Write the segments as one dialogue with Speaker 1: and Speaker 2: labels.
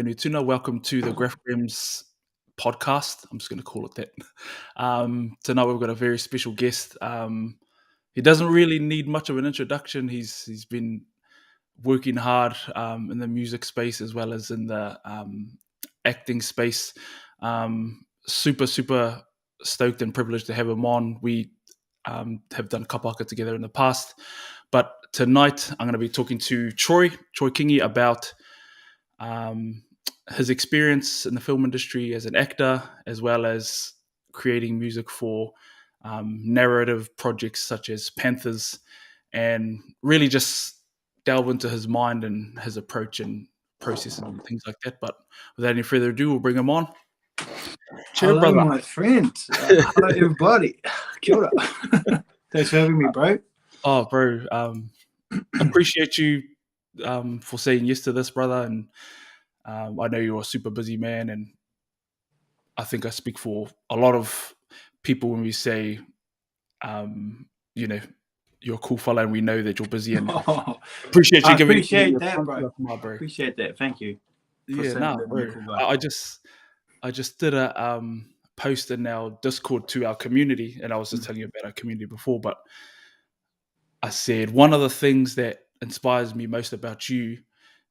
Speaker 1: Nutuna, welcome to the Graph Games podcast. I'm just going to call it that. Tonight we've got a very special guest. He doesn't really need much of an introduction. He's been working hard in the music space as well as in the acting space. Super stoked and privileged to have him on. We have done kapaka together in the past, but tonight I'm going to be talking to Troy Kingi about his experience in the film industry as an actor, as well as creating music for narrative projects such as Panthers, and really just delve into his mind and his approach and process and things like that. But without any further ado, we'll bring him on.
Speaker 2: Cheer, hello, brother. My friend. Hello, everybody. Kia ora. Thanks for having me, bro.
Speaker 1: Oh, bro. Appreciate you for saying yes to this, brother. And I know you're a super busy man, and I think I speak for a lot of people when we say, you're a cool fella, and we know that you're busy. And appreciate you giving.
Speaker 2: Appreciate that, bro. Appreciate that. Thank you.
Speaker 1: Yeah, bro. I just did a post in our Discord to our community, and I was just telling you about our community before, but I said one of the things that inspires me most about you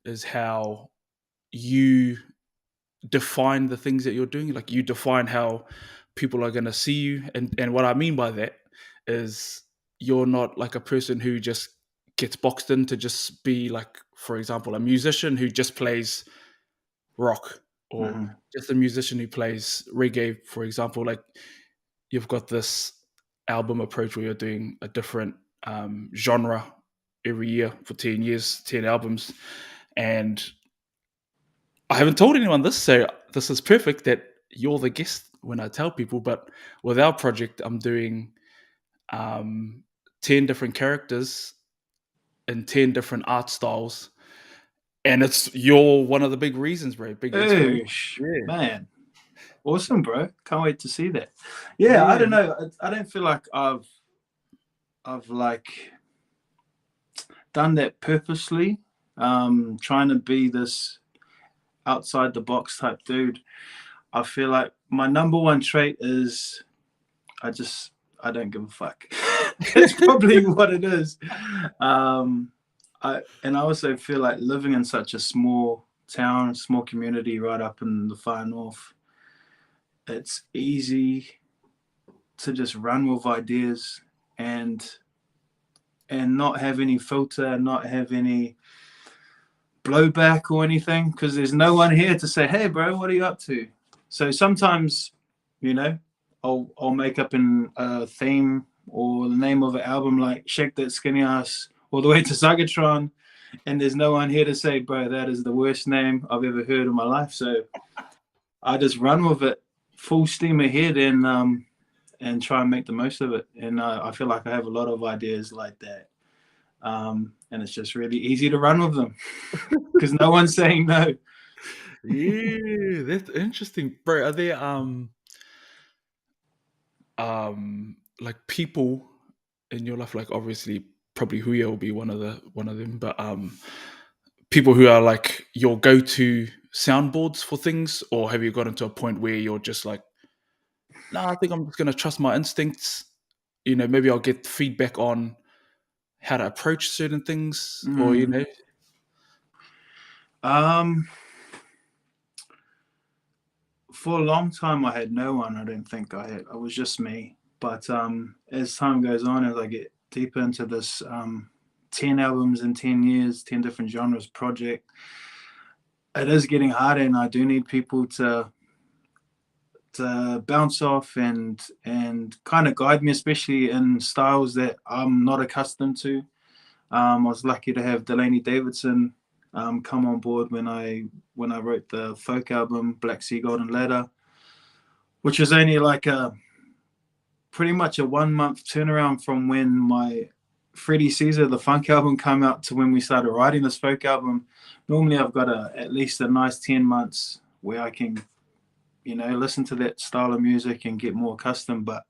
Speaker 1: is how you define the things that you're doing. Like, you define how people are going to see you, and what I mean by that is you're not like a person who just gets boxed in to just be, like, for example, a musician who just plays rock, or just a musician who plays reggae, for example. Like, you've got this album approach where you're doing a different genre every year for 10 years, 10 albums. And I haven't told anyone this, so this is perfect that you're the guest when I tell people. But with our project, I'm doing 10 different characters in 10 different art styles. And you're one of the big reasons, bro. Big
Speaker 2: man. Awesome, bro. Can't wait to see that. Yeah, I don't know. I don't feel like I've like done that purposely. Trying to be this outside the box type dude. I feel like my number one trait is I don't give a fuck. That's probably what it is. I also feel like living in such a small town, small community right up in the far north, it's easy to just run with ideas and not have any filter, not have any blowback or anything, because there's no one here to say, hey, bro, what are you up to? So sometimes, I'll make up in a theme or the name of an album, like Shake That Skinny Ass all the way to Sagatron, and there's no one here to say, bro, that is the worst name I've ever heard in my life. So I just run with it full steam ahead and try and make the most of it. And I feel like I have a lot of ideas like that. And it's just really easy to run with them because no one's saying no.
Speaker 1: Yeah, that's interesting, bro. Are there like people in your life, like obviously probably Huya will be one of them, but people who are like your go-to soundboards for things, or have you gotten to a point where you're just like, I think I'm just gonna trust my instincts? Maybe I'll get feedback on how to approach certain things, or
Speaker 2: for a long time I had no one. I don't think I was just me. But as time goes on, as I get deeper into this 10 albums in 10 years, 10 different genres project, it is getting harder, and I do need people to bounce off and kind of guide me, especially in styles that I'm not accustomed to. I was lucky to have Delaney Davidson come on board when I wrote the folk album Black Sea Golden Ladder, which was only like pretty much a 1 month turnaround from when my Freddie Caesar, the funk album, came out to when we started writing this folk album. Normally I've got at least a nice 10 months where I can listen to that style of music and get more accustomed, but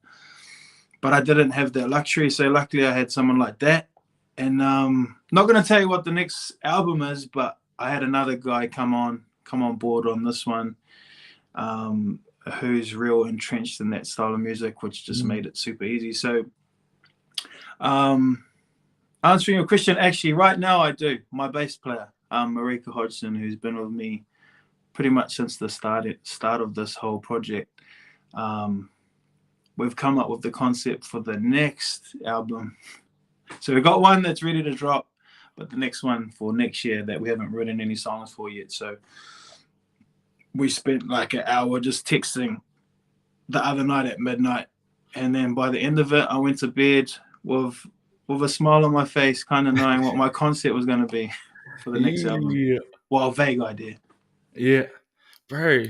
Speaker 2: I didn't have that luxury. So luckily I had someone like that. And not going to tell you what the next album is, but I had another guy come on come on board on this one, who's real entrenched in that style of music, which just made it super easy. So, answering your question, actually, right now I do. My bass player, Marika Hodgson, who's been with me pretty much since the start of this whole project. We've come up with the concept for the next album. So we've got one that's ready to drop, but the next one for next year that we haven't written any songs for yet. So we spent like an hour just texting the other night at midnight. And then by the end of it, I went to bed with a smile on my face, kind of knowing what my concept was going to be for the next album. Well, a vague idea.
Speaker 1: Yeah. Bro,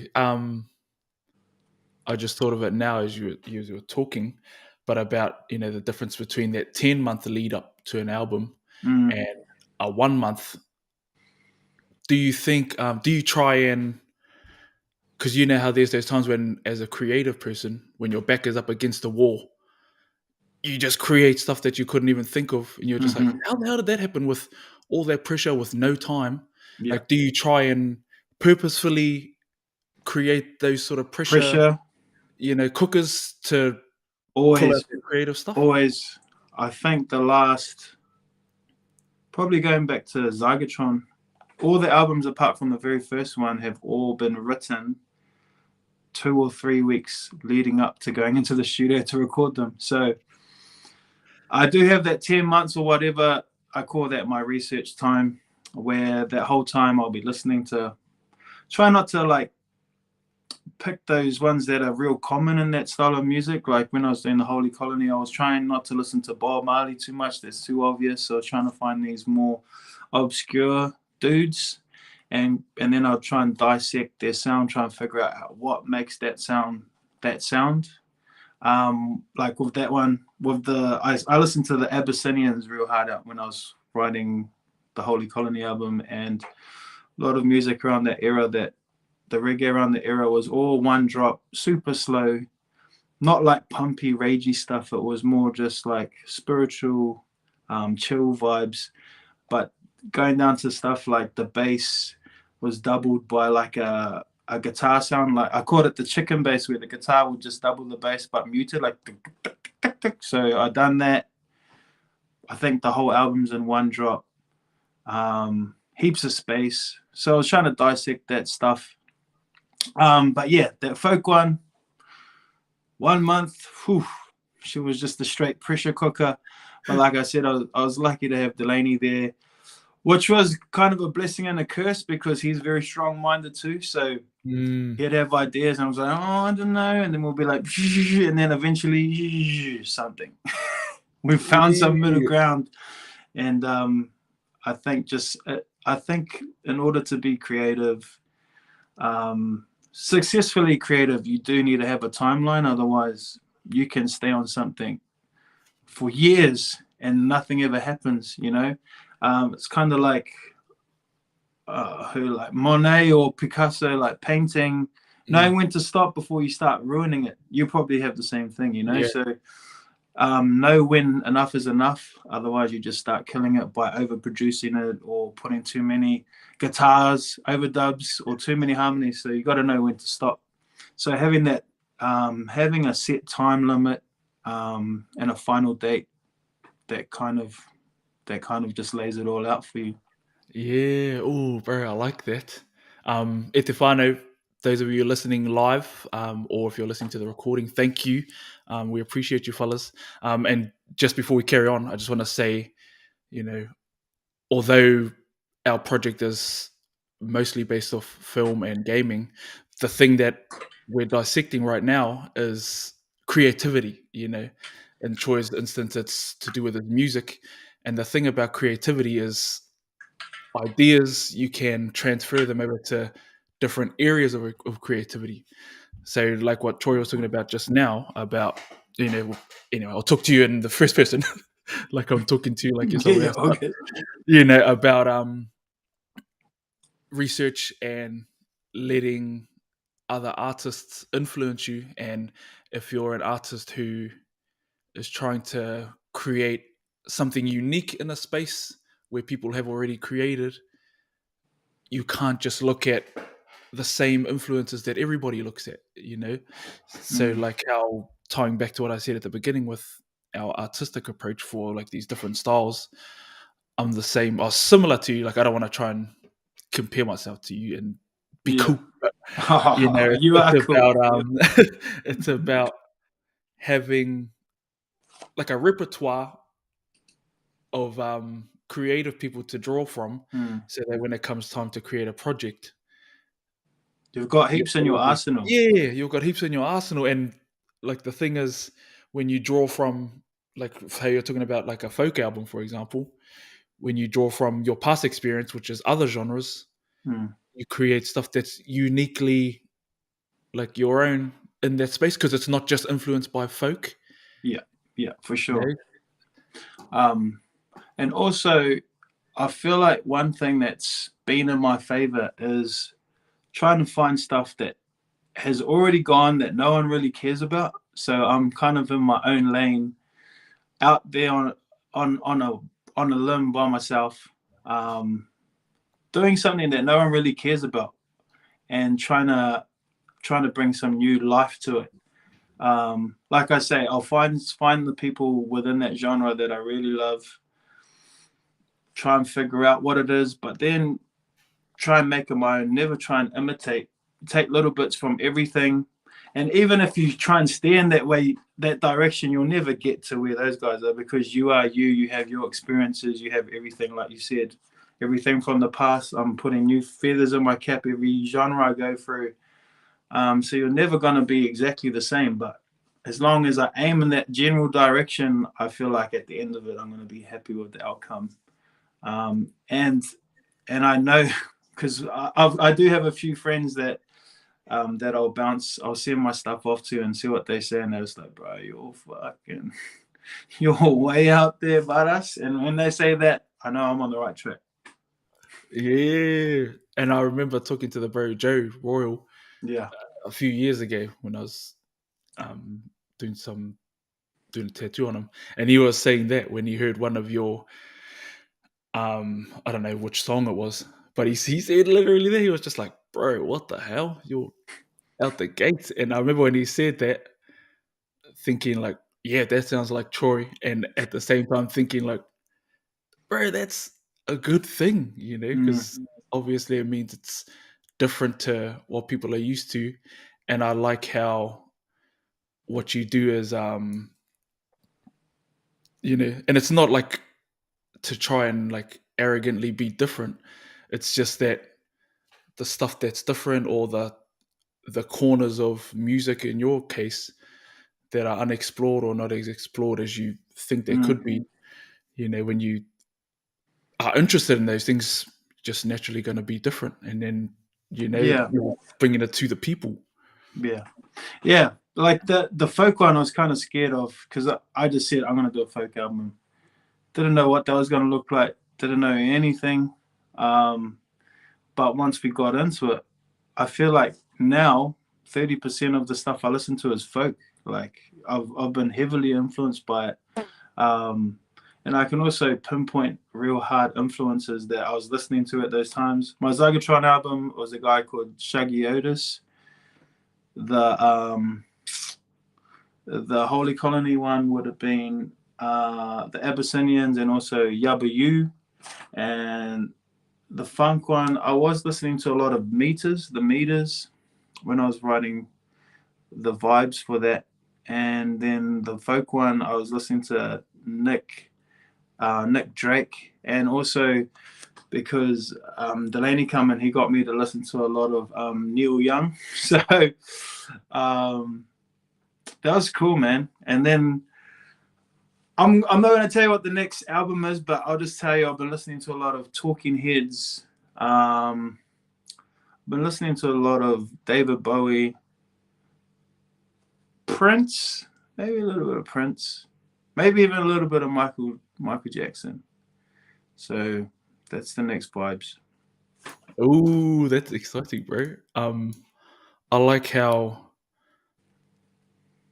Speaker 1: I just thought of it now as you were talking, but about, the difference between that 10-month lead up to an album and a 1 month. Do you think, do you try and, because you know how there's those times when, as a creative person, when your back is up against the wall, you just create stuff that you couldn't even think of, and you're just like, how the hell did that happen with all that pressure with no time?
Speaker 2: Yeah.
Speaker 1: Like, do you try and purposefully create those sort of pressure cookers to pull out the creative stuff?
Speaker 2: Always. I think the last, probably going back to Zygatron, all the albums apart from the very first one have all been written 2 or 3 weeks leading up to going into the studio to record them. So I do have that 10 months or whatever. I call that my research time, where that whole time I'll be listening to, try not to like pick those ones that are real common in that style of music. Like when I was doing the Holy Colony, I was trying not to listen to Bob Marley too much. That's too obvious. So I was trying to find these more obscure dudes, and then I'll try and dissect their sound, try and figure out what makes that sound that sound. Like with that one, with I listened to the Abyssinians real hard out when I was writing the Holy Colony album, and a lot of music around that era, that the reggae around the era was all one drop, super slow, not like pumpy, ragey stuff. It was more just like spiritual, chill vibes. But going down to stuff like the bass was doubled by like a guitar sound. Like I called it the chicken bass, where the guitar would just double the bass but muted, like so I done that. I think the whole album's in one drop. Heaps of space. So I was trying to dissect that stuff. But yeah, that folk one, 1 month, she was just a straight pressure cooker. But like I said, I was lucky to have Delaney there, which was kind of a blessing and a curse, because he's very strong-minded too. So he'd have ideas, and I was like, oh, I don't know. And then we'll be like, and then eventually something. We found some middle ground. And I think in order to be creative, successfully creative, you do need to have a timeline. Otherwise, you can stay on something for years and nothing ever happens, It's kind of like like Monet or Picasso, like painting, knowing when to stop before you start ruining it. You probably have the same thing, So know when enough is enough. Otherwise, you just start killing it by overproducing it, or putting too many guitars, overdubs, or too many harmonies. So you got to know when to stop. So having that, having a set time limit, and a final date, that kind of just lays it all out for you.
Speaker 1: Yeah. Oh, bro, I like that. Etefano, those of you listening live, or if you're listening to the recording, thank you. We appreciate you, fellas. And just before we carry on, I just want to say, although our project is mostly based off film and gaming, the thing that we're dissecting right now is creativity. In Troy's instance, it's to do with his music. And the thing about creativity is, ideas, you can transfer them over to different areas of creativity. So like what Troy was talking about just now, about I'll talk to you in the first person like I'm talking to you like you're somewhere else.
Speaker 2: Okay.
Speaker 1: About research and letting other artists influence you. And if you're an artist who is trying to create something unique in a space where people have already created, you can't just look at the same influences that everybody looks at, So like how, tying back to what I said at the beginning with our artistic approach for like these different styles, I'm the same or similar to you. Like I don't want to try and compare myself to you and be
Speaker 2: Yeah.
Speaker 1: cool. But,
Speaker 2: You
Speaker 1: it's
Speaker 2: are cool.
Speaker 1: about it's about having like a repertoire of creative people to draw from, so that when it comes time to create a project,
Speaker 2: You've got heaps in your arsenal.
Speaker 1: you've got heaps in your arsenal. And like the thing is, when you draw from, like how you're talking about like a folk album, for example, when you draw from your past experience, which is other genres, you create stuff that's uniquely like your own in that space, because it's not just influenced by folk.
Speaker 2: Yeah, for
Speaker 1: You
Speaker 2: sure.
Speaker 1: know?
Speaker 2: And also, I feel like one thing that's been in my favor is trying to find stuff that has already gone that no one really cares about. So I'm kind of in my own lane, out there on a limb by myself, doing something that no one really cares about, and trying to bring some new life to it. Like I say, I'll find the people within that genre that I really love, try and figure out what it is, but then try and make it my own. Never try and imitate. Take little bits from everything. And even if you try and steer in that way, that direction, you'll never get to where those guys are, because you are you. You have your experiences. You have everything, like you said, everything from the past. I'm putting new feathers in my cap every genre I go through. So you're never going to be exactly the same. But as long as I aim in that general direction, I feel like at the end of it, I'm going to be happy with the outcome. And I know, because I do have a few friends that I'll send my stuff off to and see what they say, and they're just like, bro, you're way out there, badass. And when they say that, I know I'm on the right track.
Speaker 1: Yeah. And I remember talking to the bro Joe Royal
Speaker 2: Yeah.
Speaker 1: a few years ago when I was um, doing a tattoo on him, and he was saying that when he heard one of your I don't know which song it was, but he said literally that he was just like, bro, what the hell? You're out the gate. And I remember when he said that, thinking like, yeah, that sounds like Troy, and at the same time thinking like, bro, that's a good thing, because obviously it means it's different to what people are used to. And I like how what you do is and it's not like to try and like arrogantly be different. It's just that the stuff that's different, or the corners of music in your case that are unexplored or not as explored as you think they could be, when you are interested in those things, just naturally going to be different. And then
Speaker 2: Yeah.
Speaker 1: you're bringing it to the people.
Speaker 2: Yeah. Like the folk one I was kind of scared of, because I just said I'm going to do a folk album. Didn't know what that was going to look like. Didn't know anything. But once we got into it, I feel like now 30% of the stuff I listen to is folk. Like I've been heavily influenced by it. And I can also pinpoint real hard influences that I was listening to at those times. My Zygatron album was a guy called Shaggy Otis. The Holy Colony one would have been the Abyssinians, and also Yabba You. And the funk one, I was listening to a lot of the Meters, when I was writing the vibes for that. And then the folk one, I was listening to Nick Drake, and also because Delaney come and he got me to listen to a lot of Neil Young. So that was cool, man. And then I'm not going to tell you what the next album is, but I'll just tell you I've been listening to a lot of Talking Heads. Been listening to a lot of David Bowie, Prince, maybe a little bit of Prince, maybe even a little bit of Michael Jackson. So that's the next vibes.
Speaker 1: Oh, that's exciting, bro. I like how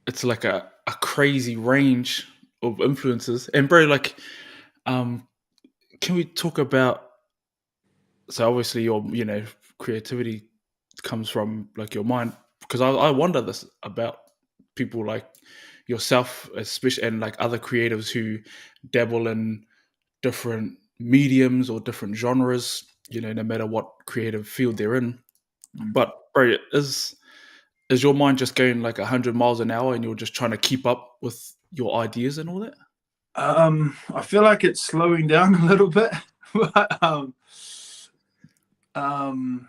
Speaker 1: it's like a crazy range of influences. And bro, like, can we talk about, so obviously your creativity comes from like your mind, because I wonder this about people like yourself, especially, and like other creatives who dabble in different mediums or different genres, no matter what creative field they're in. But bro, is your mind just going like 100 miles an hour and you're just trying to keep up with your ideas and all that?
Speaker 2: I feel like it's slowing down a little bit, but I'm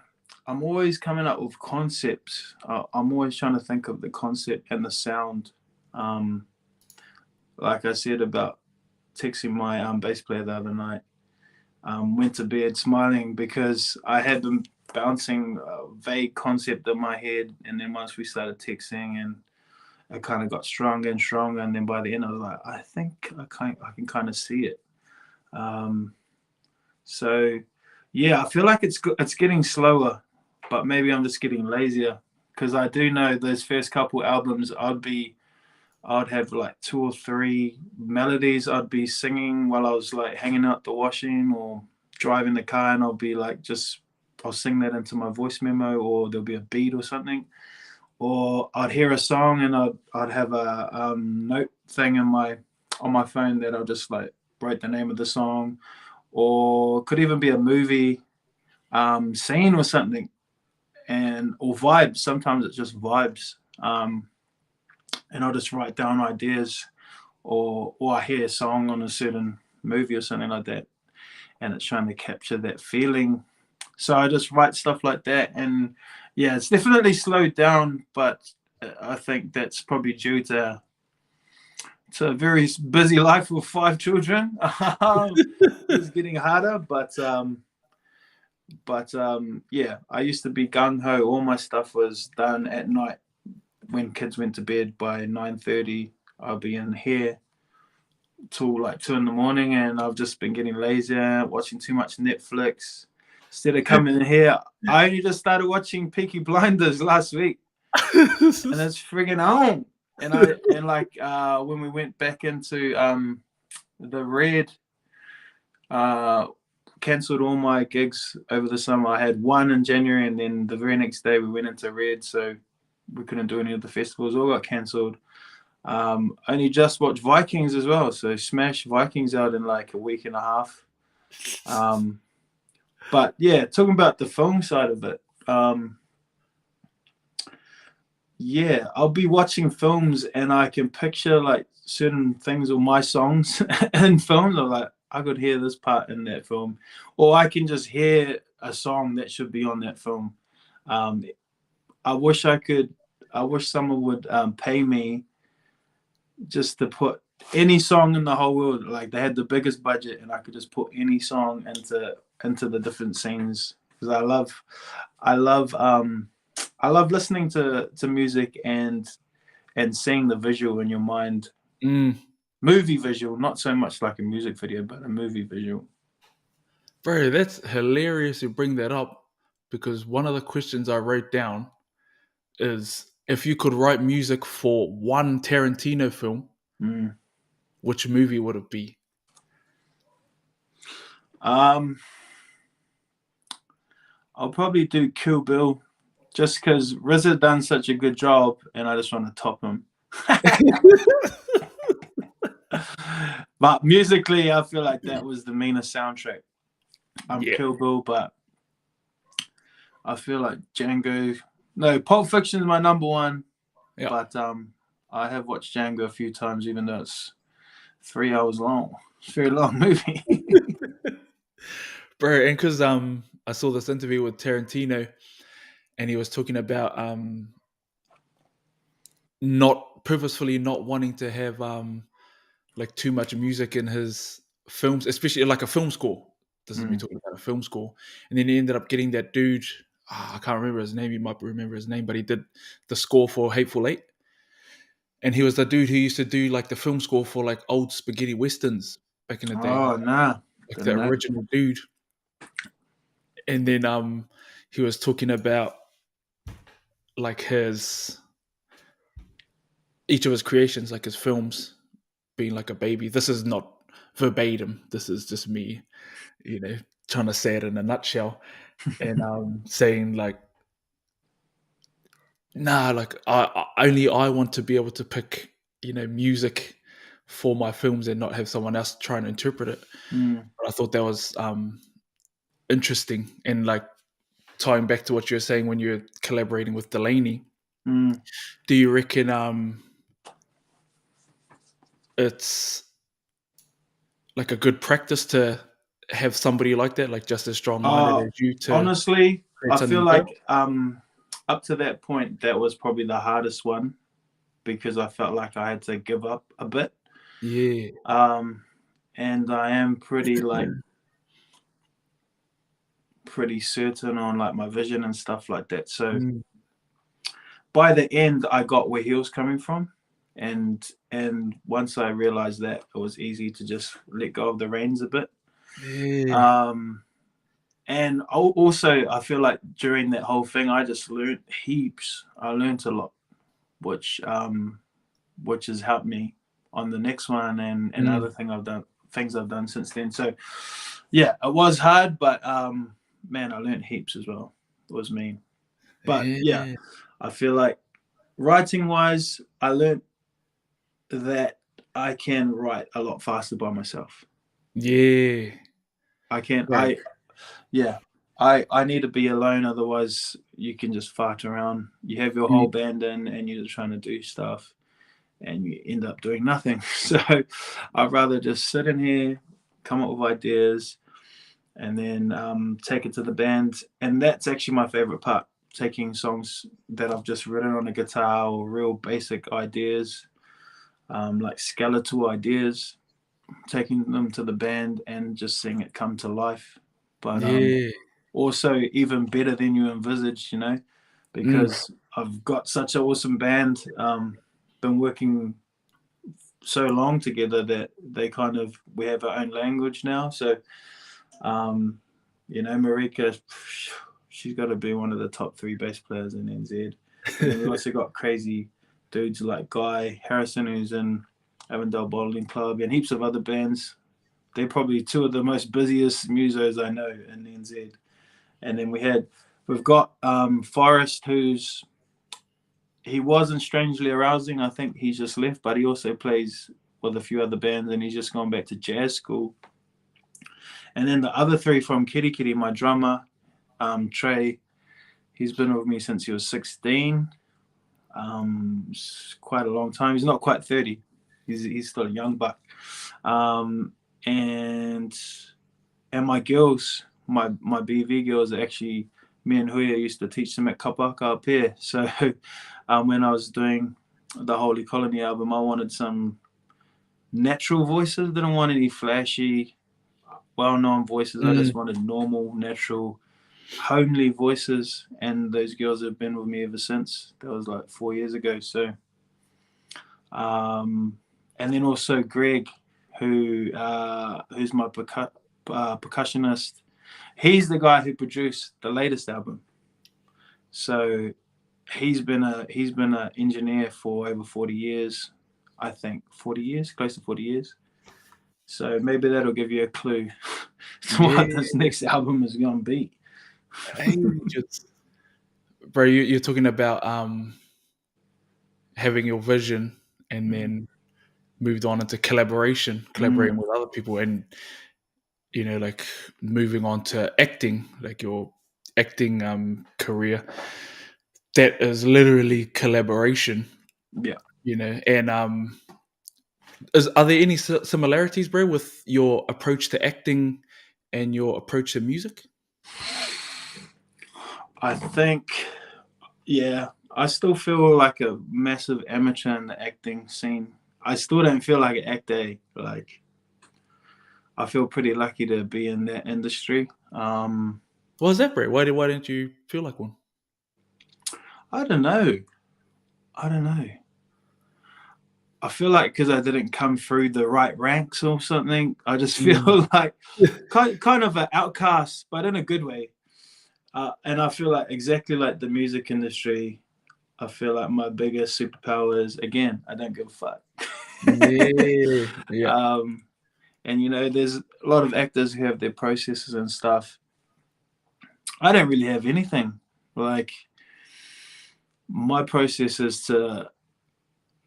Speaker 2: always coming up with concepts. I'm always trying to think of the concept and the sound. Like I said about texting my bass player the other night, went to bed smiling because I had them bouncing a vague concept in my head, and then once we started texting, and it kind of got stronger and stronger, and then by the end I was like, I think I can kind of see it. So yeah, I feel like it's getting slower, but maybe I'm just getting lazier, because I do know those first couple albums I'd have like 2 or 3 melodies I'd be singing while I was like hanging out the washing or driving the car, and I'll sing that into my voice memo, or there'll be a beat or something, or I'd hear a song and I'd have a note thing on my phone that I'll just like write the name of the song, or could even be a movie scene or something, or vibes. Sometimes it's just vibes. And I'll just write down ideas, or I hear a song on a certain movie or something like that, and it's trying to capture that feeling. So I just write stuff like that, and yeah, it's definitely slowed down, but I think that's probably due to a very busy life with 5 children. It's getting harder, but yeah, I used to be gung ho. All my stuff was done at night when kids went to bed. By 9:30, I'll be in here till like 2 in the morning, and I've just been getting lazier, watching too much Netflix. Instead of coming in here, I only just started watching Peaky Blinders last week, and it's friggin' on. And like when we went back into the Red, cancelled all my gigs over the summer. I had one in January, and then the very next day we went into Red, so we couldn't do any of the festivals. All got cancelled. Only just watched Vikings as well, so smash Vikings out in like a week and a half. But yeah, talking about the film side of it, yeah, I'll be watching films and I can picture like certain things or my songs in films. I'm like, I could hear this part in that film, or I can just hear a song that should be on that film. I wish someone would pay me just to put any song in the whole world. Like they had the biggest budget, and I could just put any song into the different scenes, because I love listening to music and seeing the visual in your mind. Movie visual, not so much like a music video, but a movie visual.
Speaker 1: Bro, that's hilarious you bring that up, because one of the questions I wrote down is, if you could write music for one Tarantino film, which movie would it be?
Speaker 2: I'll probably do Kill Bill, just because RZA done such a good job, and I just want to top him. But musically, I feel like that was the meanest soundtrack. Kill Bill, but I feel like Django. No, Pulp Fiction is my number one. Yeah. But I have watched Django a few times, even though it's 3 hours long. It's a very long movie.
Speaker 1: Bro, and because I saw this interview with Tarantino, and he was talking about not purposefully not wanting to have like too much music in his films, especially like a film score. This is me talking about a film score. And then he ended up getting that dude, I can't remember his name, you might remember his name, but he did the score for Hateful Eight. And he was the dude who used to do like the film score for like old spaghetti westerns back in the day.
Speaker 2: Oh, nah.
Speaker 1: Like the original dude. And then he was talking about like each of his creations, like his films, being like a baby. This is not verbatim. This is just me, trying to say it in a nutshell, and saying like Nah, like I want to be able to pick, music for my films and not have someone else try and interpret it.
Speaker 2: Mm,
Speaker 1: But I thought that was interesting, and like tying back to what you were saying when you're collaborating with Delaney.
Speaker 2: mm.
Speaker 1: Do you reckon it's like a good practice to have somebody like that, like just as strong-minded
Speaker 2: Uh,
Speaker 1: as you, to
Speaker 2: Honestly,
Speaker 1: create
Speaker 2: I feel
Speaker 1: something great?
Speaker 2: like up to that point, that was probably the hardest one because I felt like I had to give up a bit.
Speaker 1: Yeah.
Speaker 2: Um, and I am pretty certain on like my vision and stuff like that. So
Speaker 1: Mm.
Speaker 2: by the end, I got where he was coming from, and once I realized that, it was easy to just let go of the reins a bit.
Speaker 1: Yeah.
Speaker 2: Um, and also, I feel like during that whole thing, I just learned heaps. I learned a lot, which which has helped me on the next one and
Speaker 1: Mm.
Speaker 2: other things I've done since then. So yeah, it was hard, but man, I learned heaps as well. It was mean, but yeah,
Speaker 1: Yeah.
Speaker 2: I feel like writing wise, I learned that I can write a lot faster by myself.
Speaker 1: Yeah.
Speaker 2: I can
Speaker 1: Right.
Speaker 2: I Yeah. I need to be alone, otherwise you can just fart around. You have your
Speaker 1: Mm.
Speaker 2: whole band in and you're just trying to do stuff and you end up doing nothing. So I'd rather just sit in here, come up with ideas, and then take it to the band. And that's actually my favorite part, taking songs that I've just written on a guitar or real basic ideas, like skeletal ideas, taking them to the band and just seeing it come to life. But
Speaker 1: Yeah.
Speaker 2: also even better than you envisaged,
Speaker 1: Mm.
Speaker 2: because I've got such an awesome band. Been working so long together that we have our own language now. So, um, Marika, she's got to be one of the top three bass players in NZ. And then we also got crazy dudes like Guy Harrison, who's in Avondale Bottling Club, and heaps of other bands. They're probably two of the most busiest musos I know in NZ. And then we've got Forrest, he wasn't Strangely Arousing. I think he's just left, but he also plays with a few other bands, and he's just gone back to jazz school. And then the other three from Kitty Kitty, my drummer, Trey, he's been with me since he was 16. It's quite a long time. He's not quite 30. He's still a young buck. Um, and and my girls, my BV girls, are actually me and Huya used to teach them at Kapaka up here. So when I was doing the Holy Colony album, I wanted some natural voices. Didn't want any flashy, well-known voices. I
Speaker 1: Mm.
Speaker 2: just wanted normal, natural, homely voices. And those girls have been with me ever since. That was like 4 years ago. So, and then also Greg, who's my percussionist. He's the guy who produced the latest album. So he's been an engineer for over 40 years. I think 40 years, close to 40 years. So maybe that'll give you a clue to
Speaker 1: Yeah.
Speaker 2: what this next album is going to be.
Speaker 1: Hey, just bro, you're talking about having your vision and then moved on into collaborating
Speaker 2: Mm,
Speaker 1: with other people, and like moving on to acting, like your acting career. That is literally collaboration,
Speaker 2: yeah.
Speaker 1: and are there any similarities, bro, with your approach to acting and your approach to music?
Speaker 2: I think, yeah, I still feel like a massive amateur in the acting scene. I still don't feel like an actor. Like, I feel pretty lucky to be in that industry.
Speaker 1: What is that, bro? Why didn't you feel like one?
Speaker 2: I don't know. I don't know. I feel like because I didn't come through the right ranks or something, I just
Speaker 1: Mm.
Speaker 2: feel like kind of an outcast, but in a good way. And I feel like exactly like the music industry, I feel like my biggest superpower is, again, I don't give a fuck.
Speaker 1: Yeah, yeah.
Speaker 2: um, and there's a lot of actors who have their processes and stuff. I don't really have anything. Like my process is to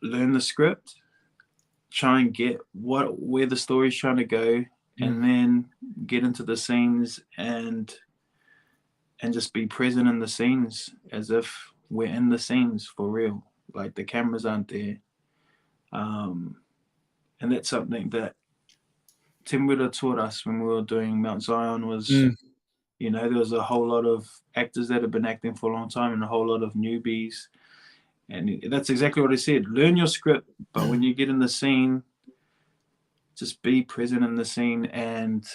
Speaker 2: learn the script, try and get where the story's trying to go, and then get into the scenes and just be present in the scenes as if we're in the scenes for real. Like the cameras aren't there. And that's something that Timura taught us when we were doing Mount Zion was, you know, there was a whole lot of actors that have been acting for a long time and a whole lot of newbies. And that's exactly what he said. Learn your script, but when you get in the scene, just be present in the scene and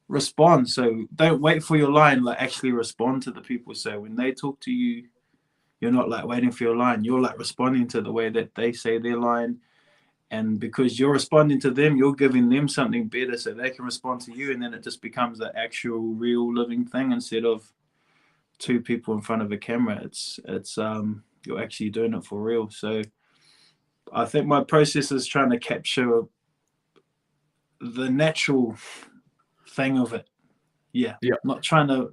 Speaker 2: respond. So don't wait for your line, like actually respond to the people. So when they talk to you, you're not like waiting for your line. You're like responding to the way that they say their line. And because you're responding to them, you're giving them something better so they can respond to you. And then it just becomes the actual real living thing instead of two people in front of a camera. It's you're actually doing it for real. So I think my process is trying to capture the natural thing of it. Yeah. Not trying to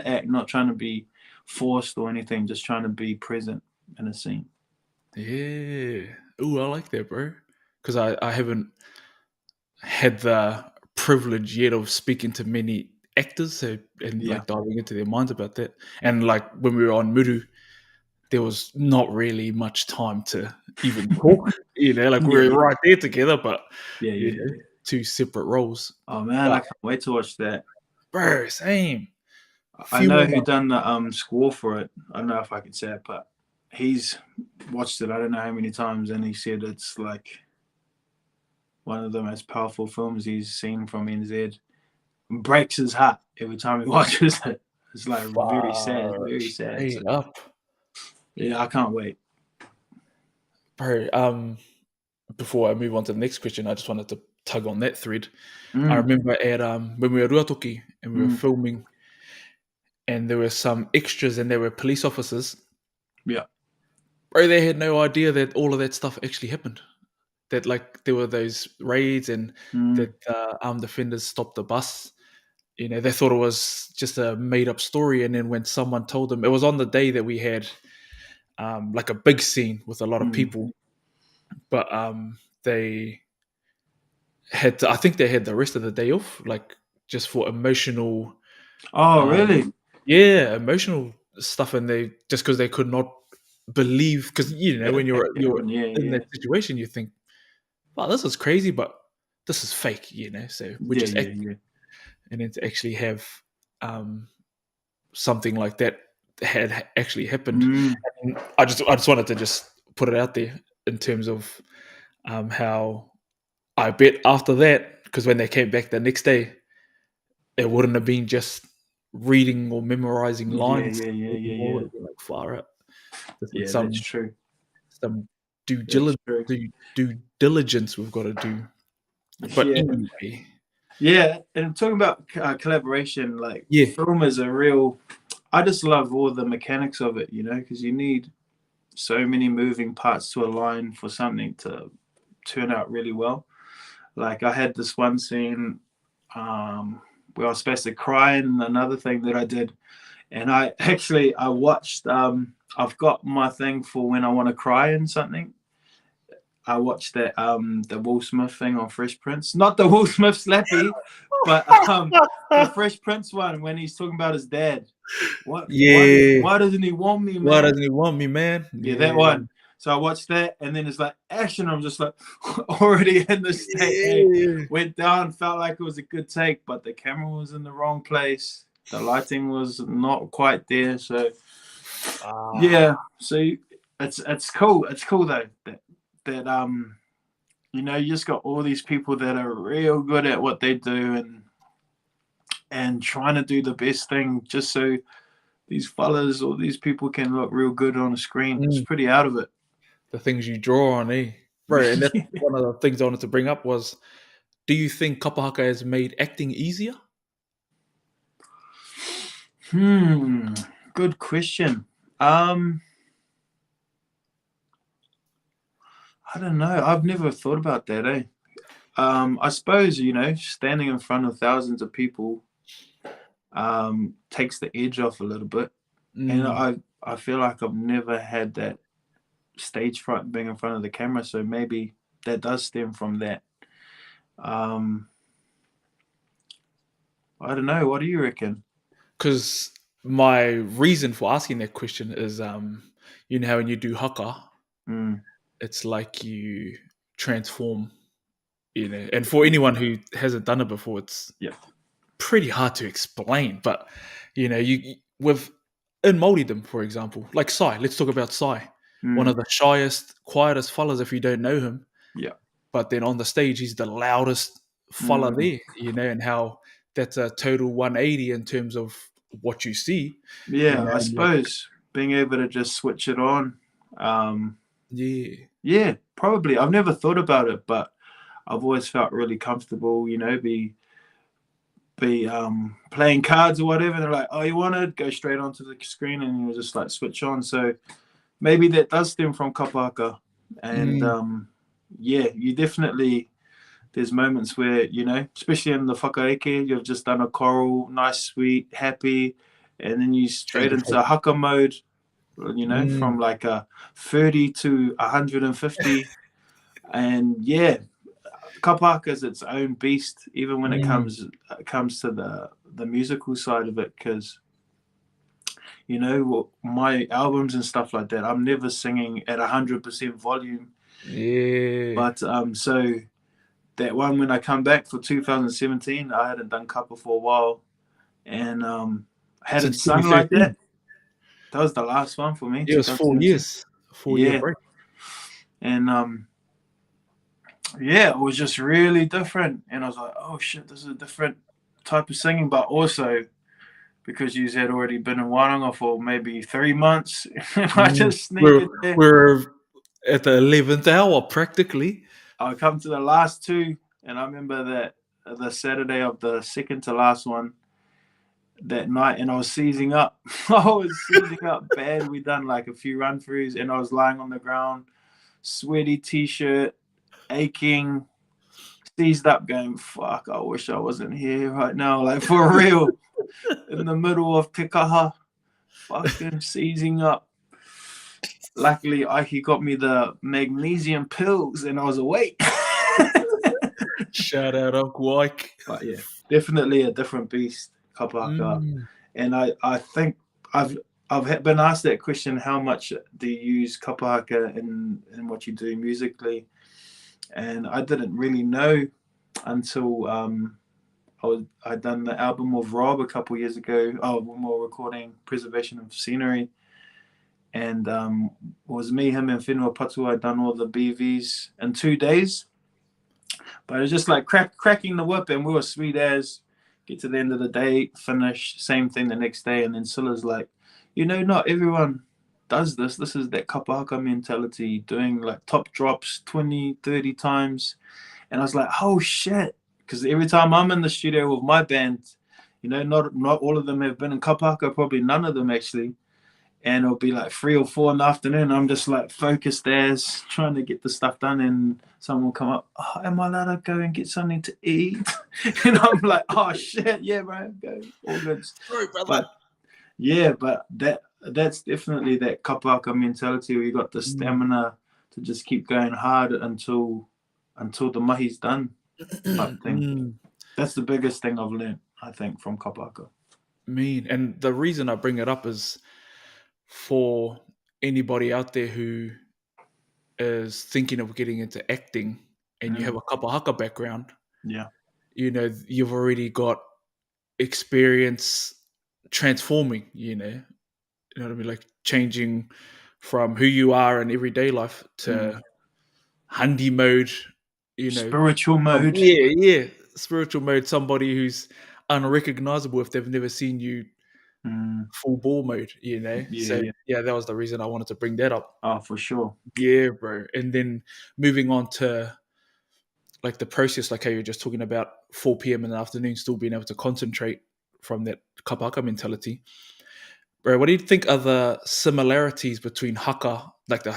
Speaker 2: act, not trying to be forced or anything, just trying to be present in a scene.
Speaker 1: Yeah. Ooh, I like that, bro. Because I haven't had the privilege yet of speaking to many actors and like diving into their minds about that. And like when we were on Muru, there was not really much time to even talk. You know, like we were right there together, but you know, two separate roles.
Speaker 2: Oh man, I can't wait to watch that.
Speaker 1: Bro, same.
Speaker 2: I know who done the score for it. I don't know if I can say it, but he's watched it I don't know how many times, and he said it's like one of the most powerful films he's seen from NZ. Breaks his heart every time he watches it. It's like very sad, very sad.
Speaker 1: So, up.
Speaker 2: Yeah, I can't wait.
Speaker 1: Bro, before I move on to the next question, I just wanted to tug on that thread. I remember at when we were Ruatoki and we were filming, and there were some extras and there were police officers.
Speaker 2: Yeah.
Speaker 1: Bro, they had no idea that all of that stuff actually happened. That like there were those raids and that armed defenders stopped the bus. You know, they thought it was just a made up story. And then when someone told them, it was on the day that we had like a big scene with a lot of people, but they had to, I think they had the rest of the day off, like just for emotional.
Speaker 2: Oh, really?
Speaker 1: Yeah, emotional stuff, and they just because they could not believe, because you know when you're in that situation, you think, "Wow, this is crazy," but this is fake, you know. So we just acting, and then to actually have something like that had actually happened. And I just wanted to just put it out there in terms of how I bet after that, because when they came back the next day, it wouldn't have been just reading or memorizing lines.
Speaker 2: Yeah.
Speaker 1: Like far out.
Speaker 2: Yeah, that's true.
Speaker 1: Some due diligence we've got to do. But anyway.
Speaker 2: Yeah, and talking about collaboration, like film is a real. I just love all the mechanics of it, you know, because you need so many moving parts to align for something to turn out really well. Like I had this one scene where I was supposed to cry, and another thing that I did, and I watched. I've got my thing for when I want to cry in something. I watched that the Will Smith thing on Fresh Prince, not the Will Smith slappy, but the Fresh Prince one when he's talking about his dad. What?
Speaker 1: Yeah.
Speaker 2: Why doesn't he want me, man?
Speaker 1: Why doesn't he want me, man?
Speaker 2: Yeah, that one. So I watched that, and then it's like action. I'm just like already in the state. Went down, felt like it was a good take, but the camera was in the wrong place. The lighting was not quite there. So yeah, so it's cool. It's cool though that you know, you just got all these people that are real good at what they do and trying to do the best thing just so these fellas or these people can look real good on the screen. It's pretty out of it.
Speaker 1: The things you draw on, eh? Right, and that's one of the things I wanted to bring up was, do you think kapa haka has made acting easier?
Speaker 2: Good question. I don't know. I've never thought about that, eh? I suppose, you know, standing in front of thousands of people takes the edge off a little bit. and
Speaker 1: Mm.
Speaker 2: I feel like I've never had that stage fright being in front of the camera, so maybe that does stem from that. Um, I don't know. What do you reckon?
Speaker 1: Because my reason for asking that question is, you know, how when you do haka,
Speaker 2: Mm,
Speaker 1: it's like you transform, you know. And for anyone who hasn't done it before, it's
Speaker 2: yeah.
Speaker 1: pretty hard to explain. But you know, with in Māoridom, for example, like Sai. Let's talk about Sai, one of
Speaker 2: Mm,
Speaker 1: the shyest, quietest fellas if you don't know him.
Speaker 2: yeah.
Speaker 1: But then on the stage, he's the loudest fella
Speaker 2: Mm,
Speaker 1: there. You know, and how that's a total 180 in terms of what you see. You
Speaker 2: yeah.
Speaker 1: know,
Speaker 2: I
Speaker 1: and like,
Speaker 2: suppose being able to just switch it on.
Speaker 1: yeah.
Speaker 2: Yeah, probably. I've never thought about it, but I've always felt really comfortable. You know, be playing cards or whatever. And they're like, "Oh, you want to go straight onto the screen," and you just like switch on. So maybe that does stem from kapahaka. And
Speaker 1: Mm,
Speaker 2: yeah, you definitely. There's moments where, you know, especially in the whakaeke, you've just done a choral, nice, sweet, happy, and then you straight
Speaker 1: change of
Speaker 2: into haka mode, you know,
Speaker 1: mm,
Speaker 2: from like a 30 to 150. And yeah, kapahaka is its own beast, even when
Speaker 1: mm,
Speaker 2: it comes to the musical side of it, because you know my albums and stuff like that, I'm never singing at 100% volume,
Speaker 1: yeah.
Speaker 2: but so that one when I come back for 2017, I hadn't done Kappa for a while, and I hadn't
Speaker 1: Since
Speaker 2: sung like
Speaker 1: 2013.
Speaker 2: that. That was the last one for me,
Speaker 1: Yeah, it was
Speaker 2: 2017.
Speaker 1: 4 year
Speaker 2: Yeah,
Speaker 1: break.
Speaker 2: and yeah, it was just really different, and I was like, oh shit, this is a different type of singing, but also because you had already been in Waranga for maybe 3 months, and I
Speaker 1: Mm.
Speaker 2: just sneak
Speaker 1: We're
Speaker 2: in there.
Speaker 1: we're at the 11th hour practically.
Speaker 2: I come to the last two, and I remember that the Saturday of the second to last one that night, and I was seizing up. I was seizing up bad. We done like a few run throughs, and I was lying on the ground, sweaty t-shirt, aching, seized up, going, "Fuck! I wish I wasn't here right now." Like for real, in the middle of Te Kaha, fucking seizing up. Luckily, Ike got me the magnesium pills, and I was awake.
Speaker 1: Shout out Uncle Ike.
Speaker 2: But yeah, definitely a different beast, kapaka.
Speaker 1: Mm,
Speaker 2: And I think I've been asked that question: how much do you use kapaka in what you do musically? And I didn't really know until I'd done the album of Rob a couple years ago. Oh, when we were recording Preservation of Scenery, and it was me, him, and Whenua Patu. I'd done all the BVs in 2 days. But it was just like cracking the whip, and we were sweet as. Get to the end of the day, finish, same thing the next day, and then Silla's like, you know, not everyone does this. This is that kapahaka mentality, doing like top drops 20, 30 times. And I was like, oh shit. Because every time I'm in the studio with my band, you know, not all of them have been in kapahaka, probably none of them actually, and it'll be like 3 or 4 in the afternoon. I'm just like focused as trying to get the stuff done, and someone will come up. Oh, am I allowed to go and get something to eat? And I'm like, oh shit, yeah, bro, go, all good.
Speaker 1: sorry, brother.
Speaker 2: But yeah, but that's definitely that kapaka mentality where you got the
Speaker 1: Mm,
Speaker 2: stamina to just keep going hard until the mahi's done, type thing.
Speaker 1: mm,
Speaker 2: That's the biggest thing I've learned, I think, from kapaka.
Speaker 1: mean. And the reason I bring it up is for anybody out there who is thinking of getting into acting and you have
Speaker 2: Mm,
Speaker 1: a couple haka background,
Speaker 2: yeah.
Speaker 1: you know, you've already got experience transforming, you know what I mean? Like changing from who you are in everyday life
Speaker 2: Mm.
Speaker 1: to handy mode, you know,
Speaker 2: Spiritual mode.
Speaker 1: yeah, spiritual mode, somebody who's unrecognizable if they've never seen you
Speaker 2: Mm.
Speaker 1: full ball mode, you know?
Speaker 2: Yeah,
Speaker 1: So
Speaker 2: yeah.
Speaker 1: yeah, that was the reason I wanted to bring that up.
Speaker 2: Oh, for sure.
Speaker 1: Yeah, bro. And then moving on to like the process, like how you're just talking about 4 p.m. in the afternoon, still being able to concentrate from that kapaka mentality. Bro, what do you think are the similarities between haka, like the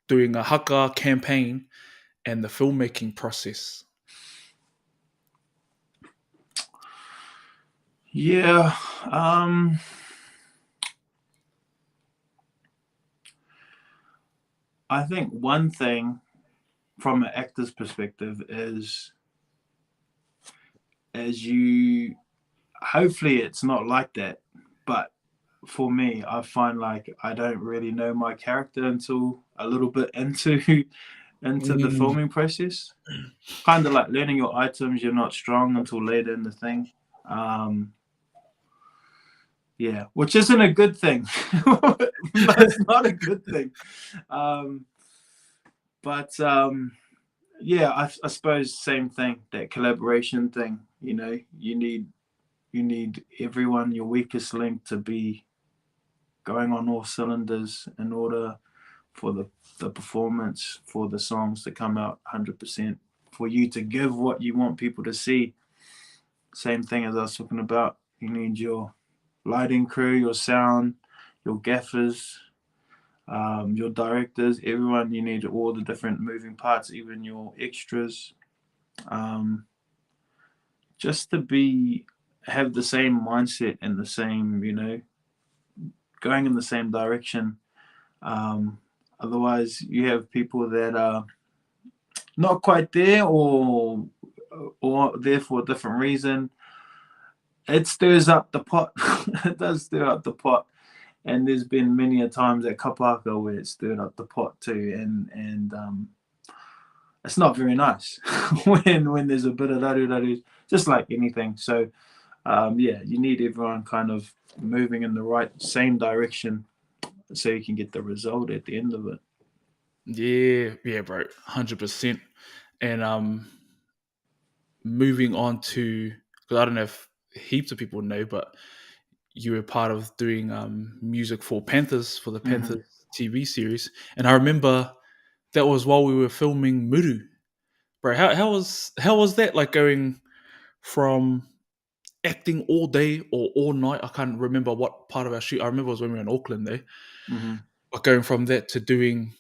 Speaker 1: doing a haka campaign and the filmmaking process?
Speaker 2: Yeah. Um, I think one thing from an actor's perspective is, as you, hopefully it's not like that, but for me, I find like I don't really know my character until a little bit into the
Speaker 1: Mm.
Speaker 2: filming process. Kind of like learning your items. You're not strong until later in the thing. Yeah, which isn't a good thing. That's not a good thing. But yeah, I suppose same thing. That collaboration thing. You know, you need everyone, your weakest link, to be going on all cylinders in order for the performance, for the songs to come out 100%, for you to give what you want people to see. Same thing as I was talking about. You need your lighting crew, your sound, your gaffers, your directors, everyone. You need all the different moving parts, even your extras, um, just to have the same mindset and the same, going in the same direction. Um, Otherwise, you have people that are not quite there, or there for a different reason. It stirs up the pot. It does stir up the pot, and there's been many a times at Kapaka where it stirred up the pot too, and it's not very nice when there's a bit of laru, just like anything. So yeah, you need everyone kind of moving in the same direction so you can get the result at the end of it.
Speaker 1: Yeah, bro, 100%. And moving on to, because I don't know if heaps of people know, but you were part of doing music for Panthers, for the
Speaker 2: Mm-hmm.
Speaker 1: Panthers TV series, and I remember that was while we were filming Muru, bro. How was that, like, going from acting all day or all night? I can't remember what part of our shoot. I remember it was when we were in Auckland there,
Speaker 2: Mm-hmm.
Speaker 1: but going from that to doing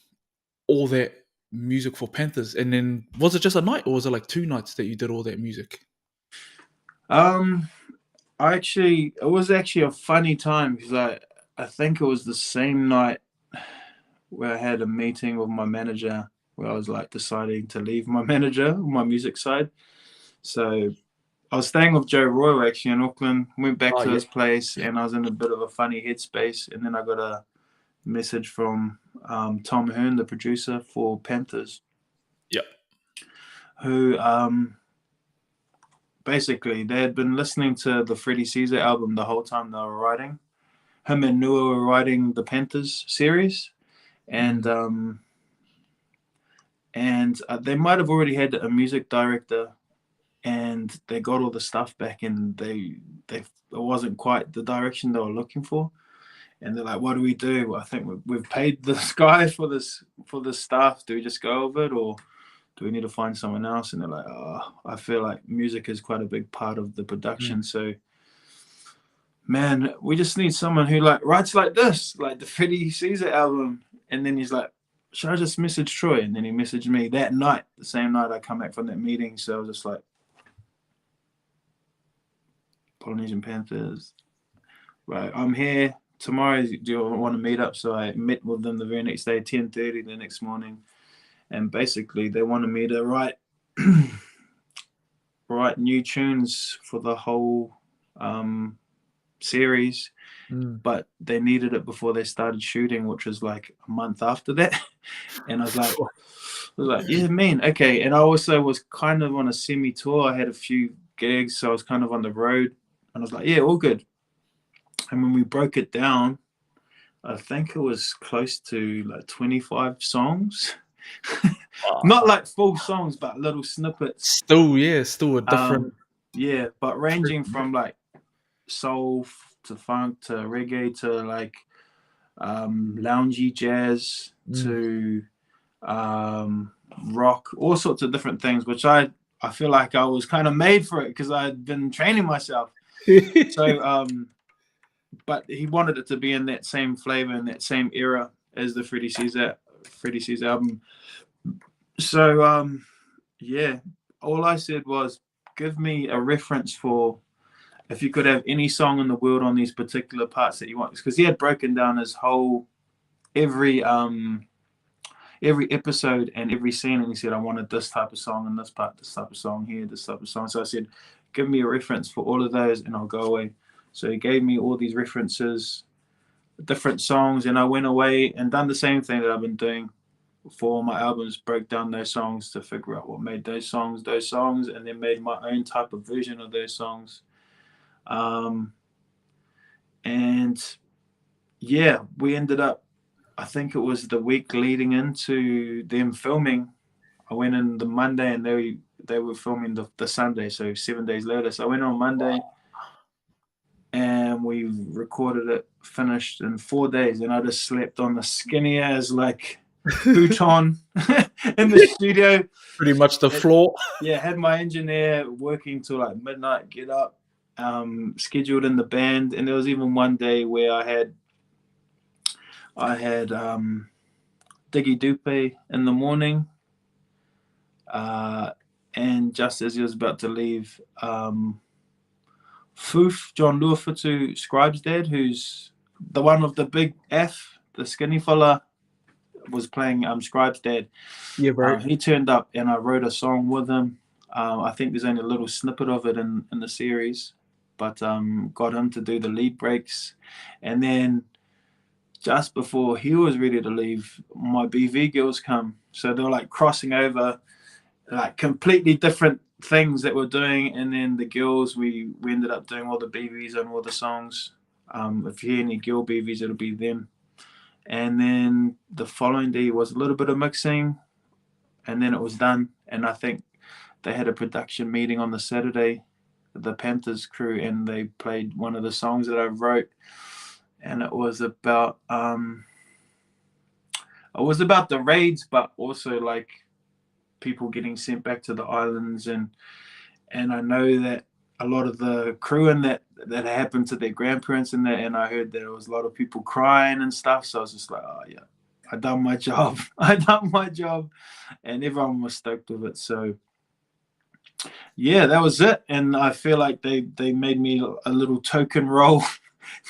Speaker 1: all that music for Panthers, and then was it just a night, or was it like 2 nights that you did all that music?
Speaker 2: Um, it was actually a funny time because I think it was the same night where I had a meeting with my manager where I was like deciding to leave my manager, my music side. So I was staying with Joe Royal actually in Auckland, went back
Speaker 1: Oh
Speaker 2: to
Speaker 1: yeah,
Speaker 2: his place, and I was in a bit of a funny headspace. And then I got a message from Tom Hearn, the producer for Panthers,
Speaker 1: yeah.
Speaker 2: who basically they had been listening to the Freddie Caesar album the whole time they were writing. Him and Nua were writing the Panthers series, and
Speaker 1: Mm.
Speaker 2: they might have already had a music director, and they got all the stuff back, and they it wasn't quite the direction they were looking for, and they're like, "What do we do? I think we've paid this guy for this stuff. Do we just go with it, or do we need to find someone else?" And they're like, "Oh, I feel like music is quite a big part of the production,
Speaker 1: Mm.
Speaker 2: so." Man, we just need someone who like writes like this, like the Freddie Caesar album. And then he's like, should I just message Troy? And then he messaged me that night, the same night I come back from that meeting. So I was just like, Polynesian Panthers, right? I'm here tomorrow. Do you want to meet up? So I met with them the very next day, 10:30 the next morning, and basically they wanted me to write write new tunes for the whole series,
Speaker 1: Mm.
Speaker 2: but they needed it before they started shooting, which was like a month after that. And I was like, yeah, man, okay. And I also was kind of on a semi tour. I had a few gigs, so I was kind of on the road. And I was like, yeah, all good. And when we broke it down, I think it was close to like 25 songs. Not
Speaker 1: Wow.
Speaker 2: like full songs, but little snippets.
Speaker 1: Still a different.
Speaker 2: Yeah, but ranging from like soul to funk to reggae to like loungy jazz
Speaker 1: Mm.
Speaker 2: to rock, all sorts of different things, which I feel like I was kind of made for it because I'd been training myself. So, but he wanted it to be in that same flavor and that same era as the Freddie Caesar album. So, yeah, all I said was, give me a reference for if you could have any song in the world on these particular parts that you want, because he had broken down his whole every every episode and every scene, and he said, I wanted this type of song and this part, this type of song here, this type of song. So I said, give me a reference for all of those and I'll go away. So he gave me all these references, different songs, and I went away and done the same thing that I've been doing for all my albums, broke down those songs to figure out what made those songs, and then made my own type of version of those songs. And yeah, we ended up, I think it was the week leading into them filming. I went in the Monday and they were filming the Sunday, so 7 days later. So I went on Monday and we recorded it, finished in 4 days, and I just slept on the skinny as like futon in the studio.
Speaker 1: Pretty much the floor.
Speaker 2: Yeah, had my engineer working till like midnight, get up, scheduled in the band. And there was even one day where I had Diggy Dupe in the morning, and just as he was about to leave, Foof, John Luafutu, Scribe's dad, who's the one with the big F, the skinny fella, was playing Scribe's dad.
Speaker 1: Yeah, bro.
Speaker 2: He turned up and I wrote a song with him. I think there's only a little snippet of it in the series, but got him to do the lead breaks. And then just before he was ready to leave, my BV girls come. So they were like crossing over, like completely different things that we're doing. And then the girls, we ended up doing all the BVs on all the songs. If you hear any girl BVs, it'll be them. And then the following day was a little bit of mixing, and then it was done. And I think they had a production meeting on the Saturday, the Panthers crew, and they played one of the songs that I wrote. And it was about the raids, but also like people getting sent back to the islands. And I know that a lot of the crew in that happened to their grandparents and that, and I heard there was a lot of people crying and stuff. So I was just like, oh yeah, I done my job. And everyone was stoked with it. So yeah, that was it. And I feel like they made me a little token role.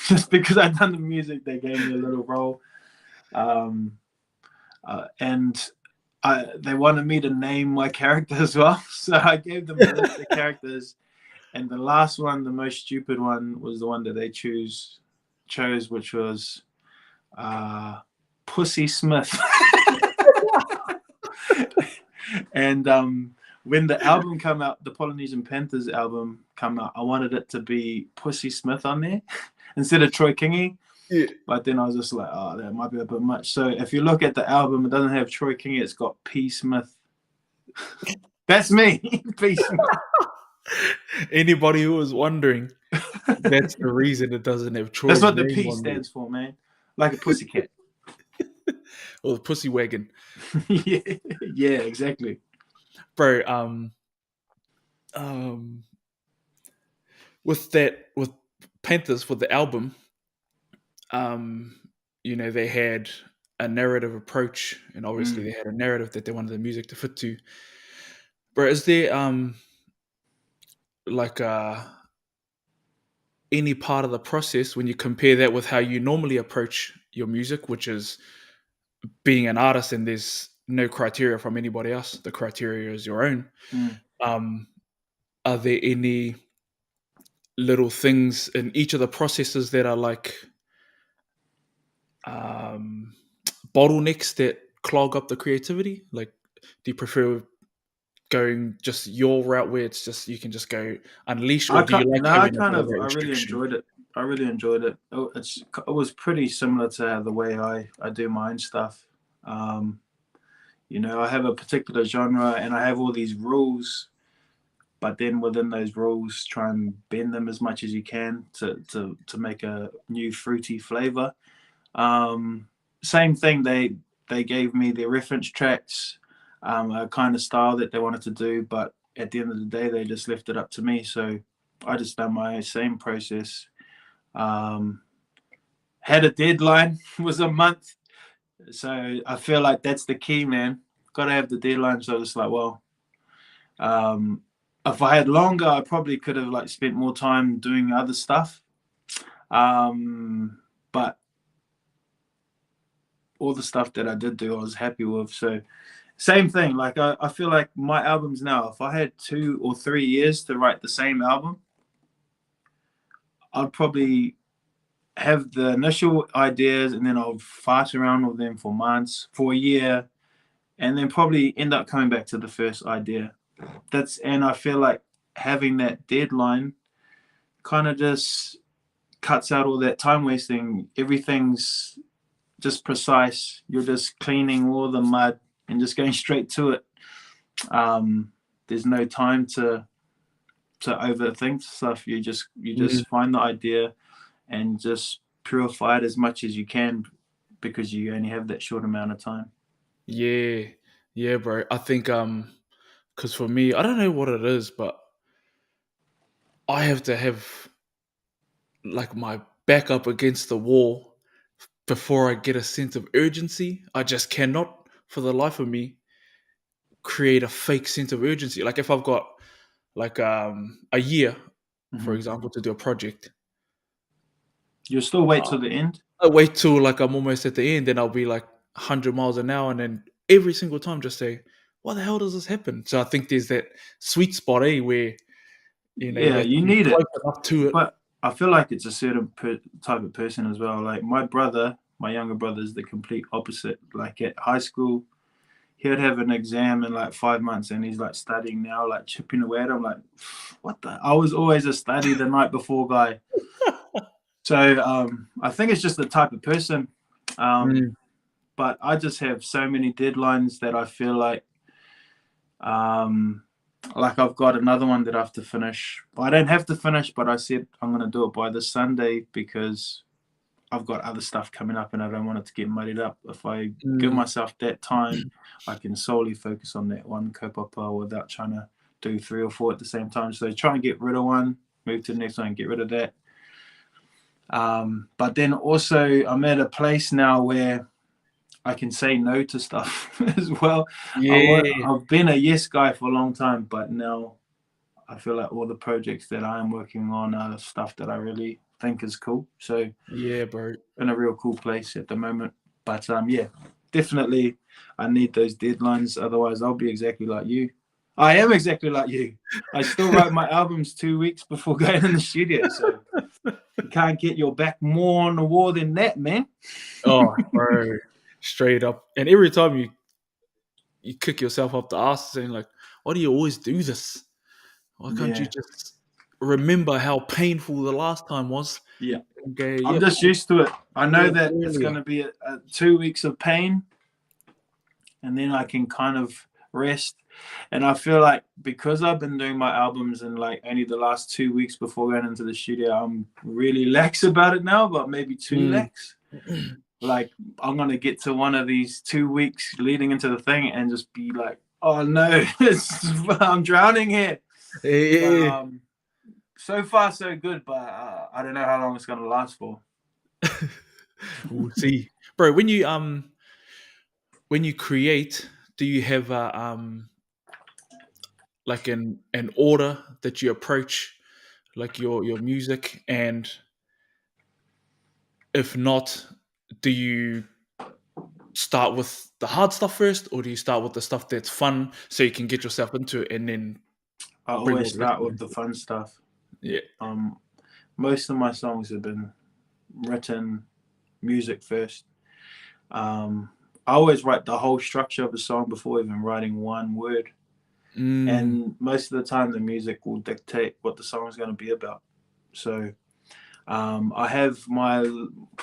Speaker 2: Just because I'd done the music, they gave me a little role. And they wanted me to name my character as well. So I gave them a list of characters. And the last one, the most stupid one, was the one that they chose, which was Pussy Smith. And when the album came out, the Polynesian Panthers album came out, I wanted it to be Pussy Smith on there instead of Troy Kingi.
Speaker 1: Yeah.
Speaker 2: But then I was just like, oh, that might be a bit much. So if you look at the album, it doesn't have Troy Kingi, it's got P. Smith. That's me, P. Smith.
Speaker 1: Anybody who was wondering, that's the reason it doesn't have Troy.
Speaker 2: That's what the P stands for, man. Like a pussycat.
Speaker 1: Or the pussy wagon.
Speaker 2: yeah, exactly.
Speaker 1: Bro, with Panthers for the album, they had a narrative approach, and obviously they had a narrative that they wanted the music to fit to. Bro, is there any part of the process when you compare that with how you normally approach your music, which is being an artist and there's no criteria from anybody else, the criteria is your own. Are there any little things in each of the processes that are like bottlenecks that clog up the creativity? Like, do you prefer going just your route where it's just you can just go unleash, or do you like having
Speaker 2: I really enjoyed it. It was pretty similar to the way I do my own stuff. I have a particular genre and I have all these rules, but then within those rules, try and bend them as much as you can to make a new fruity flavor. Same thing. They gave me their reference tracks, a kind of style that they wanted to do, but at the end of the day, they just left it up to me. So I just done my same process. Had a deadline, was a month. So I feel like that's the key, man. Got to have the deadline. So it's like, well, if I had longer, I probably could have like spent more time doing other stuff. But all the stuff that I did do, I was happy with. So same thing. Like I feel like my albums now, if I had 2 or 3 years to write the same album, I'd probably have the initial ideas and then I'll fight around with them for months, for a year, and then probably end up coming back to the first idea. And I feel like having that deadline kind of just cuts out all that time wasting. Everything's just precise. You're just cleaning all the mud and just going straight to it. There's no time to overthink stuff. You just find the idea and just purify it as much as you can because you only have that short amount of time.
Speaker 1: Yeah, yeah, bro. I think because for me, I don't know what it is, but I have to have like my back up against the wall before I get a sense of urgency. I just cannot, for the life of me, create a fake sense of urgency. Like if I've got like a year, for example, to do a project,
Speaker 2: you'll still wait till the end.
Speaker 1: I wait till like I'm almost at the end, then I'll be like 100 miles an hour, and then every single time just say, "Why the hell does this happen?" So I think there's that sweet spot, where you
Speaker 2: Yeah,
Speaker 1: have to
Speaker 2: you
Speaker 1: be
Speaker 2: need it.
Speaker 1: close enough to it.
Speaker 2: But I feel like it's a certain type of person as well. Like my younger brother is the complete opposite. Like at high school, he would have an exam in like 5 months and he's like studying now, like chipping away at it. I'm like, what the? I was always a study the night before guy. So I think it's just the type of person. But I just have so many deadlines that I feel like I've got another one that I have to finish. I don't have to finish, but I said I'm going to do it by this Sunday because I've got other stuff coming up and I don't want it to get muddied up. If I give myself that time, I can solely focus on that one kaupapa without trying to do 3 or 4 at the same time. So try and get rid of one, move to the next one, and get rid of that. But then also I'm at a place now where I can say no to stuff as well.
Speaker 1: Yeah.
Speaker 2: I've been a yes guy for a long time, but now I feel like all the projects that I am working on are stuff that I really think is cool. So
Speaker 1: yeah, bro,
Speaker 2: in a real cool place at the moment. But yeah, definitely I need those deadlines. Otherwise, I'll be exactly like you. I am exactly like you. I still write my albums 2 weeks before going in the studio. So you can't get your back more on the wall than that, man.
Speaker 1: Oh, bro, straight up. And every time you kick yourself up the ass saying like, why do you always do this? Why can't you just remember how painful the last time was?
Speaker 2: Yeah.
Speaker 1: Okay,
Speaker 2: I'm just used to it. I know that
Speaker 1: really.
Speaker 2: it's going to be a 2 weeks of pain and then I can kind of rest. And I feel like because I've been doing my albums in like only the last 2 weeks before going into the studio, I'm really lax about it now, but maybe too lax. Like I'm going to get to one of these 2 weeks leading into the thing and just be like, oh no, I'm drowning here.
Speaker 1: Yeah.
Speaker 2: So far so good, but I don't know how long it's going to last for.
Speaker 1: We'll see. Bro, when you create, do you have like an order that you approach like your music? And if not, do you start with the hard stuff first, or do you start with the stuff that's fun so you can get yourself into it and then
Speaker 2: I always start with the fun stuff.
Speaker 1: Yeah.
Speaker 2: Most of my songs have been written music first. I always write the whole structure of a song before even writing one word. And most of the time the music will dictate what the song is going to be about. So I have my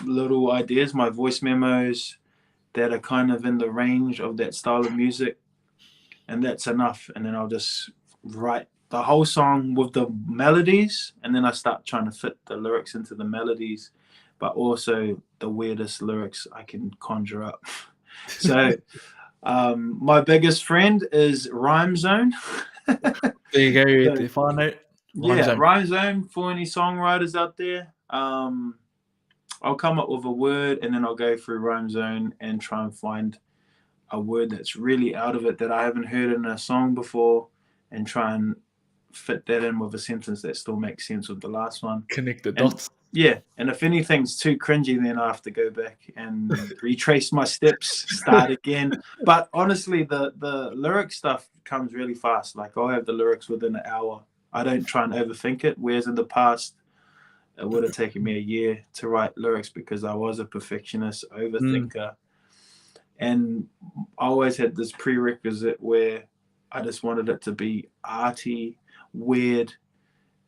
Speaker 2: little ideas, my voice memos that are kind of in the range of that style of music, and that's enough. And then I'll just write the whole song with the melodies, and then I start trying to fit the lyrics into the melodies, but also the weirdest lyrics I can conjure up. So my biggest friend is Rhyme Zone.
Speaker 1: There you go.
Speaker 2: So,
Speaker 1: if I know
Speaker 2: Rhyme Zone for any songwriters out there. I'll come up with a word and then I'll go through Rhyme Zone and try and find a word that's really out of it that I haven't heard in a song before, and try and fit that in with a sentence that still makes sense with the last one.
Speaker 1: Connect the dots.
Speaker 2: Yeah, and if anything's too cringy, then I have to go back and retrace my steps, start again. But honestly, the lyric stuff comes really fast. Like I'll have the lyrics within an hour. I don't try and overthink it. Whereas in the past, it would have taken me a year to write lyrics because I was a perfectionist,
Speaker 1: Mm.
Speaker 2: overthinker, and I always had this prerequisite where I just wanted it to be arty, weird,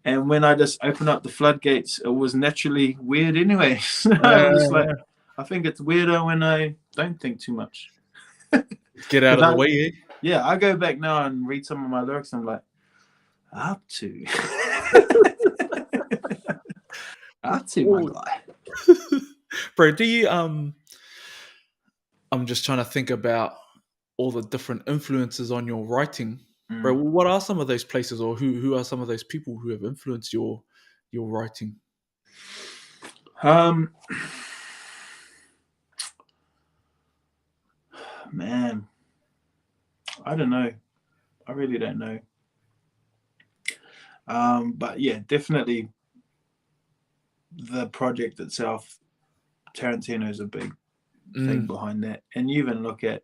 Speaker 2: and when I just opened up the floodgates, it was naturally weird anyway. So I was like,
Speaker 1: Uh,
Speaker 2: I think it's weirder when I don't think too much.
Speaker 1: get out
Speaker 2: Because
Speaker 1: of the way, eh?
Speaker 2: yeah, I go back now and read some of my lyrics. And I'm like, up to, up to my
Speaker 1: Oh,
Speaker 2: guy.
Speaker 1: bro, do you I'm just trying to think about all the different influences on your writing. Bro,
Speaker 2: Mm.
Speaker 1: what are some of those places, or who are some of those people who have influenced your writing?
Speaker 2: Um, man, I don't know. I really don't know. But yeah, definitely the project itself. Tarantino is a big thing
Speaker 1: Mm,
Speaker 2: behind that, and you even look at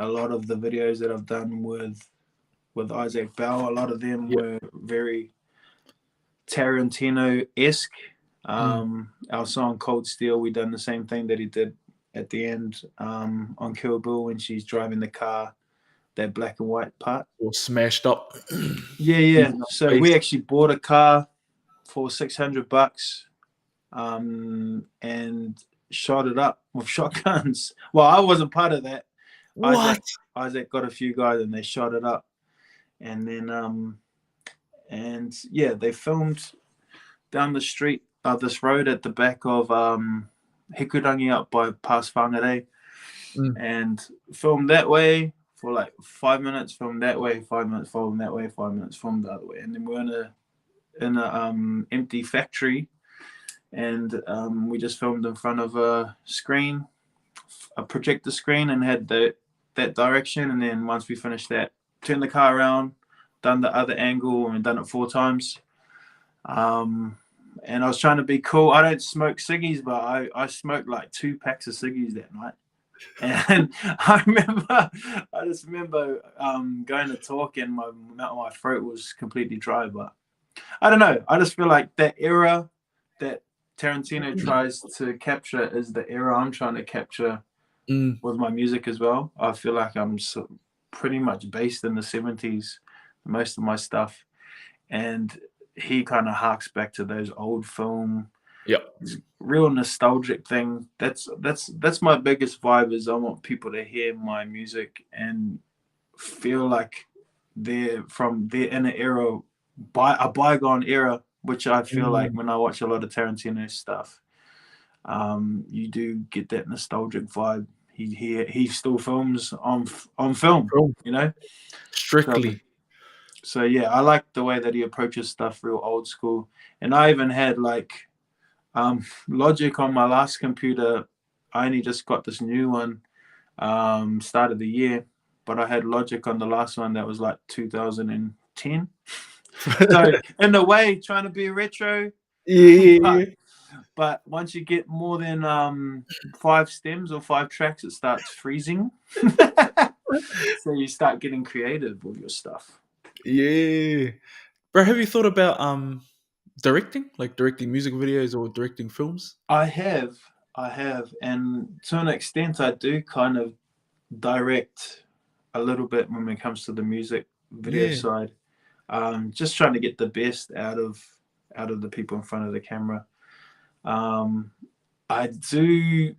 Speaker 2: a lot of the videos that I've done with Isaac Bell. A lot of them
Speaker 1: yeah.
Speaker 2: were very Tarantino-esque.
Speaker 1: Mm.
Speaker 2: Our song "Cold Steel," we done the same thing that he did at the end on Kill Bill when she's driving the car, that black and white part.
Speaker 1: Or smashed up.
Speaker 2: Yeah, yeah.
Speaker 1: Beaten up
Speaker 2: So we
Speaker 1: face.
Speaker 2: actually bought a car for $600 and shot it up with shotguns. Well, I wasn't part of that.
Speaker 1: What?
Speaker 2: Isaac got a few guys and they shot it up, and then and yeah, they filmed down the street, this road at the back of Hikurangi up by past Whangarei,
Speaker 1: Mm.
Speaker 2: and filmed that way for like 5 minutes, filmed that way, 5 minutes, filmed that way, 5 minutes, filmed the other way, and then we're in a empty factory, and we just filmed in front of a screen, a projector screen, and had that direction, and then once we finished that, turned the car around, done the other angle, and done it 4 times. Um, and I was trying to be cool. I don't smoke ciggies, but I smoked like 2 packs of ciggies that night. And I just remember going to talk, and my throat was completely dry. But I don't know. I just feel like that era that Tarantino tries to capture is the era I'm trying to capture
Speaker 1: Mm.
Speaker 2: with my music as well. I feel like I'm pretty much based in the 70s, most of my stuff. And he kind of harks back to those old film,
Speaker 1: Yep.
Speaker 2: real nostalgic thing. That's my biggest vibe is I want people to hear my music and feel like they're in an era, by a bygone era, which I feel like
Speaker 1: Mm.
Speaker 2: when I watch a lot of Tarantino stuff, you do get that nostalgic vibe. He still films on film,
Speaker 1: Cool.
Speaker 2: you know. So
Speaker 1: Strictly.
Speaker 2: so yeah, I like the way that he approaches stuff real old school. And I even had like Logic on my last computer. I only just got this new one start of the year, but I had Logic on the last one that was like 2010. So in a way, trying to be retro,
Speaker 1: Yeah.
Speaker 2: but but once you get more than 5 stems or 5 tracks, it starts freezing. So you start getting creative with your stuff.
Speaker 1: Yeah. Bro, have you thought about directing? Like directing music videos or directing films?
Speaker 2: I have, and to an extent, I do kind of direct a little bit when it comes to the music video
Speaker 1: Yeah.
Speaker 2: side. Just trying to get the best out of the people in front of the camera. Um, I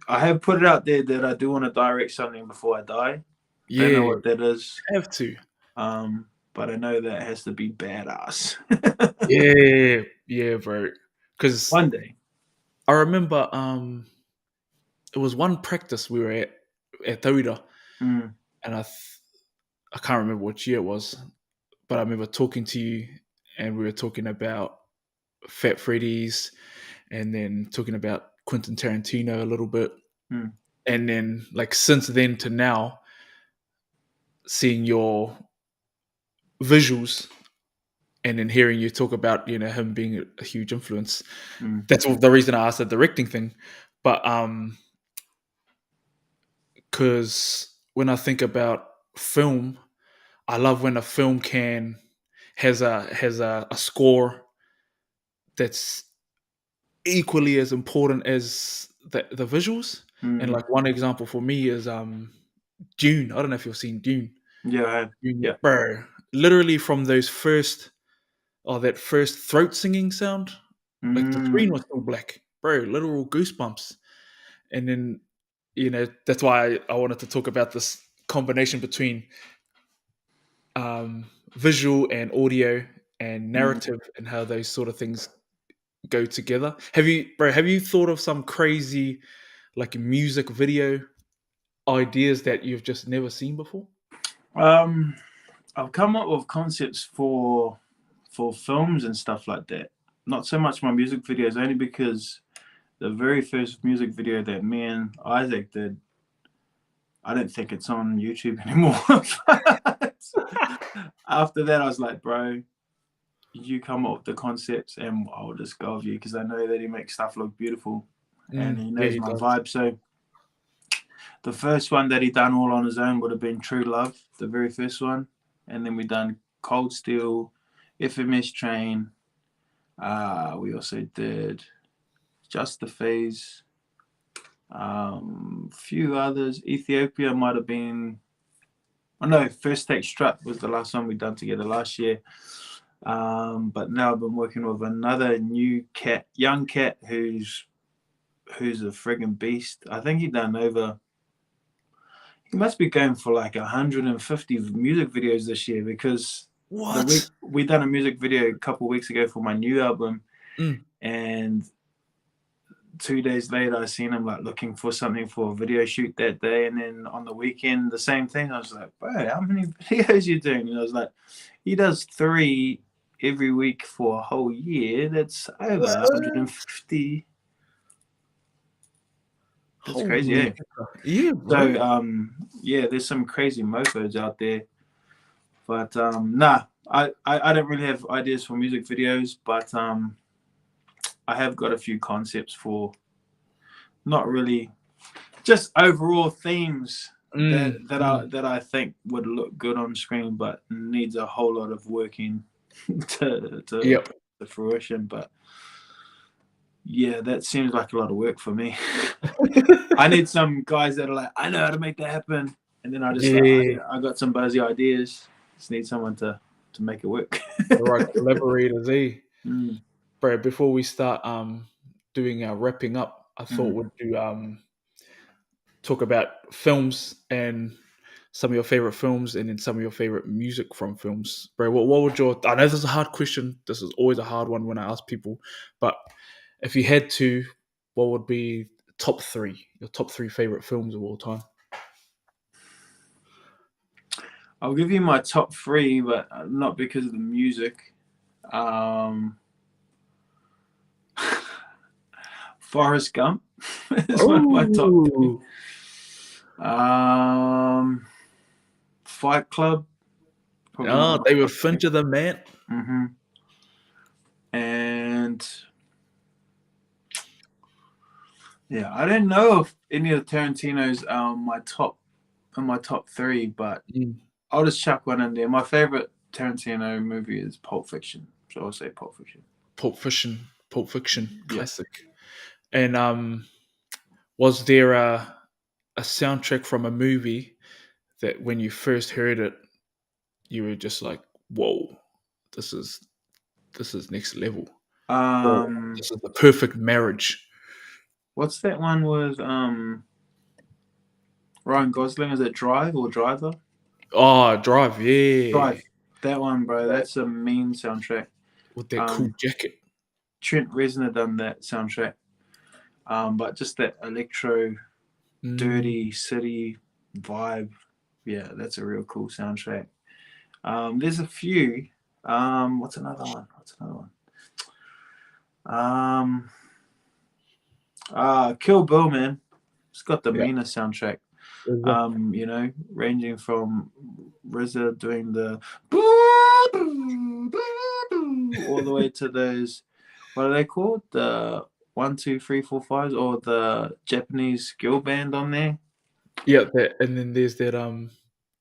Speaker 2: have put it out there that I do want to direct something before I die. Don't know
Speaker 1: Yeah.
Speaker 2: what that is.
Speaker 1: Have to.
Speaker 2: But I know that it has to be badass.
Speaker 1: Yeah. Yeah, bro. Because
Speaker 2: One day.
Speaker 1: I remember it was one practice we were at Taurida,
Speaker 2: Mm,
Speaker 1: and I can't remember what year it was, but I remember talking to you, and we were talking about Fat Freddy's, and then talking about Quentin Tarantino a little bit,
Speaker 2: mm,
Speaker 1: and then like since then to now, seeing your visuals and then hearing you talk about him being a huge influence.
Speaker 2: Mm.
Speaker 1: That's the reason I asked the directing thing. But because when I think about film, I love when a film has a score that's equally as important as the visuals. And
Speaker 2: Mm.
Speaker 1: like one example for me is Dune. I don't know if you've seen Dune.
Speaker 2: Yeah.
Speaker 1: Dune,
Speaker 2: Yeah.
Speaker 1: bro. Literally from that first throat singing sound, like the screen was
Speaker 2: Mm.
Speaker 1: still black, bro. Literal goosebumps. And then that's why I wanted to talk about this combination between visual and audio and
Speaker 2: Mm.
Speaker 1: narrative and how those sort of things go together. Have you thought of some crazy like music video ideas that you've just never seen before?
Speaker 2: I've come up with concepts for films and stuff like that. Not so much my music videos, only because the very first music video that me and Isaac did, I don't think it's on YouTube anymore. After that, I was like, bro, you come up with the concepts and I'll just go with you, because I know that he makes stuff look beautiful and he
Speaker 1: Yeah,
Speaker 2: knows
Speaker 1: he
Speaker 2: my
Speaker 1: does.
Speaker 2: vibe. So the first one that he done all on his own would have been True Love, the very first one. And then we done Cold Steel, FMS Train. We also did Just the Phase. Few others. Ethiopia might have been. Oh no, First Take Strut was the last one we done together last year. But now I've been working with another young cat who's a friggin' beast. I think he must be going for like 150 music videos this year, because
Speaker 1: What?
Speaker 2: we done a music video a couple of weeks ago for my new album,
Speaker 1: Mm.
Speaker 2: and 2 days later I seen him like looking for something for a video shoot that day, and then on the weekend the same thing. I was like, bro, how many videos you doing? And I was like, he does 3 every week for a whole year. That's over
Speaker 1: What?
Speaker 2: 150. That's crazy,
Speaker 1: Holy
Speaker 2: eh?
Speaker 1: heck. Yeah, bro.
Speaker 2: So yeah, there's some crazy mofos out there. But nah, I don't really have ideas for music videos, but I have got a few concepts for, not really, just overall themes that
Speaker 1: Mm, mm.
Speaker 2: I think would look good on screen, but needs a whole lot of working to
Speaker 1: Yep.
Speaker 2: put to fruition. But yeah, that seems like a lot of work for me. I need some guys that are like, I know how to make that happen, and then I just like,
Speaker 1: Yeah.
Speaker 2: I got some buzzy ideas. Just need someone to make it work.
Speaker 1: The right collaborators, eh?
Speaker 2: Mm,
Speaker 1: Bro, before we start doing our wrapping up, I thought
Speaker 2: mm.
Speaker 1: we'd do talk about films and some of your favorite films and then some of your favorite music from films. Bro, what would I know this is a hard question. This is always a hard one when I ask people, but if you had to, what would be your top three favorite films of all time?
Speaker 2: I'll give you my top 3, but not because of the music. Um, Forrest Gump is one of my top 3.
Speaker 1: Oh,
Speaker 2: Fight Club, probably one of
Speaker 1: oh,
Speaker 2: my
Speaker 1: David
Speaker 2: top 3.
Speaker 1: Fincher, the man.
Speaker 2: Mm-hmm. And yeah, I don't know if any of Tarantino's my top 3, but
Speaker 1: Mm.
Speaker 2: I'll just chuck one in there. My favorite Tarantino movie is Pulp Fiction, so I'll say Pulp Fiction.
Speaker 1: Pulp Fiction,
Speaker 2: Yeah.
Speaker 1: classic. And was there a soundtrack from a movie that when you first heard it, you were just like, "Whoa, this is next level," or
Speaker 2: Um,
Speaker 1: "This is the perfect marriage."
Speaker 2: what's that one with Ryan Gosling? Is it Drive or Driver?
Speaker 1: Oh, Drive, yeah,
Speaker 2: Drive. That one, bro.
Speaker 1: that
Speaker 2: That's a mean soundtrack.
Speaker 1: with that cool
Speaker 2: Um,
Speaker 1: jacket.
Speaker 2: Trent Reznor done that soundtrack. But just that electro,
Speaker 1: Mm,
Speaker 2: dirty city vibe. Yeah, that's a real cool soundtrack. There's a few. What's another one? Kill Bill, man. It's got the
Speaker 1: yeah,
Speaker 2: meanest soundtrack. Ranging from RZA doing the all the way to those, what are they called? The 1, 2, 3, 4, 5s, or the Japanese girl band on there.
Speaker 1: Yeah, and then there's that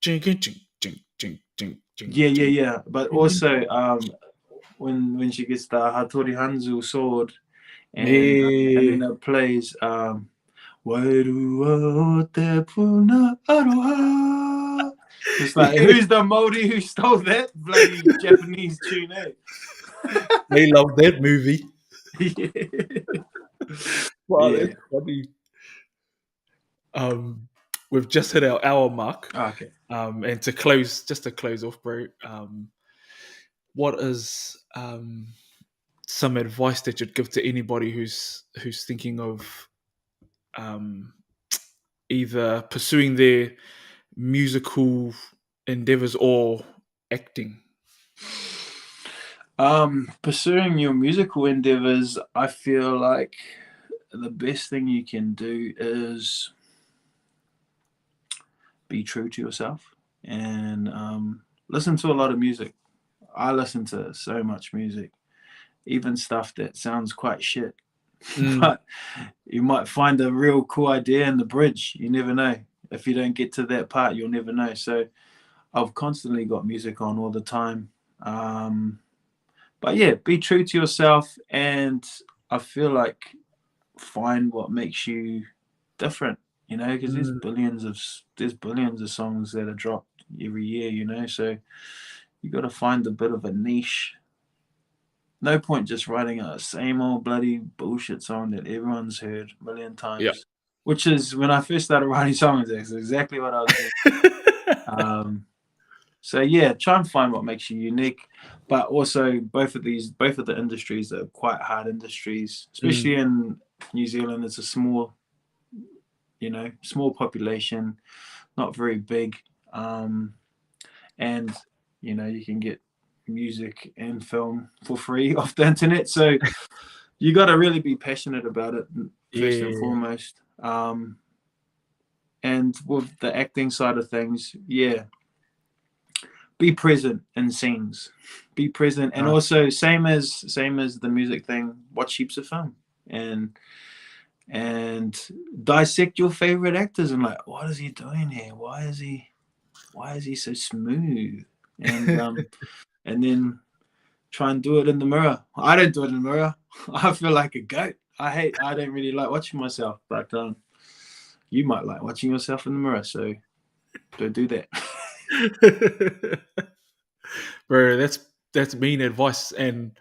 Speaker 1: jing, jing, jing, jing, jing, jing,
Speaker 2: Yeah. But also when she gets the Hattori Hanzo sword, and then it plays Wairu wa te puna aroha. It's like, who's the Māori who stole that bloody Japanese tune, eh?
Speaker 1: They love that movie.
Speaker 2: Yeah.
Speaker 1: Wow,
Speaker 2: Yeah.
Speaker 1: that's funny. We've just hit our hour mark.
Speaker 2: Okay.
Speaker 1: And to close off, bro, what is some advice that you'd give to anybody who's thinking of either pursuing their musical endeavors or acting?
Speaker 2: Pursuing your musical endeavors, I feel like the best thing you can do is be true to yourself and listen to a lot of music. I listen to so much music, even stuff that sounds quite shit. But you might find a real cool idea in the bridge. You never know. If you don't get to that part, you'll never know. So I've constantly got music on all the time. But yeah, be true to yourself, and I feel like find what makes you different. Because there's billions of songs that are dropped every year. So you got to find a bit of a niche. No point just writing a same old bloody bullshit song that everyone's heard a million times.
Speaker 1: Yeah.
Speaker 2: Which is when I first started writing songs. That's exactly what I was doing. So yeah, try and find what makes you unique. But also, both of the industries are quite hard industries, especially in New Zealand. It's a small population, not very big, and you can get music and film for free off the internet. So you got to really be passionate about it first and foremost. And with the acting side of things, yeah, be present in scenes, be present, and also same as the music thing, watch heaps of film and dissect your favorite actors and like, what is he doing here? Why is he so smooth? And and then try and do it in the mirror. I don't do it in the mirror. I feel like a goat. I don't really like watching myself, but you might like watching yourself in the mirror, so don't do that.
Speaker 1: Bro, that's mean advice, and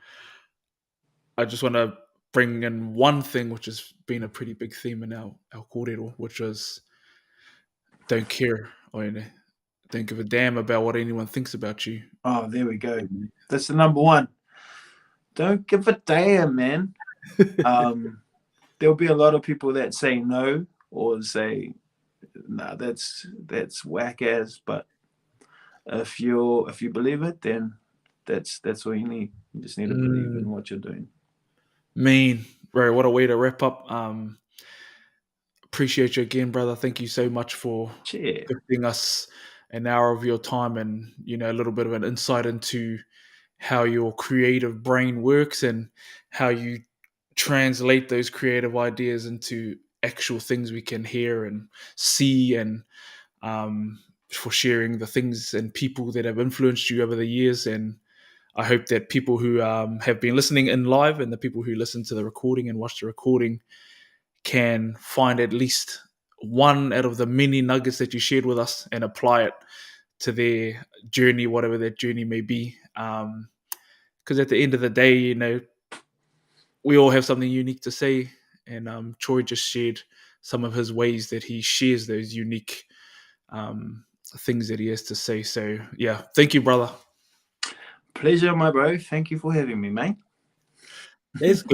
Speaker 1: I just want to bring in one thing which has been a pretty big theme in our kōrero, which is don't care or don't give a damn about what anyone thinks about you.
Speaker 2: Oh, there we go. That's the number one. Don't give a damn, man. There'll be a lot of people that say no or say, nah, that's whack ass. But if you believe it, then that's all you need. You just need to believe in what you're doing.
Speaker 1: Mean, bro. What a way to wrap up. Appreciate you again, brother. Thank you so much for giving us an hour of your time and a little bit of an insight into how your creative brain works and how you translate those creative ideas into actual things we can hear and see, and for sharing the things and people that have influenced you over the years. And I hope that people who have been listening in live and the people who listen to the recording and watch the recording can find at least one out of the many nuggets that you shared with us and apply it to their journey, whatever that journey may be. Because at the end of the day, we all have something unique to say. And Troy just shared some of his ways that he shares those unique things that he has to say. So, yeah, thank you, brother.
Speaker 2: Pleasure, my bro. Thank you for having me, mate.
Speaker 1: That's good.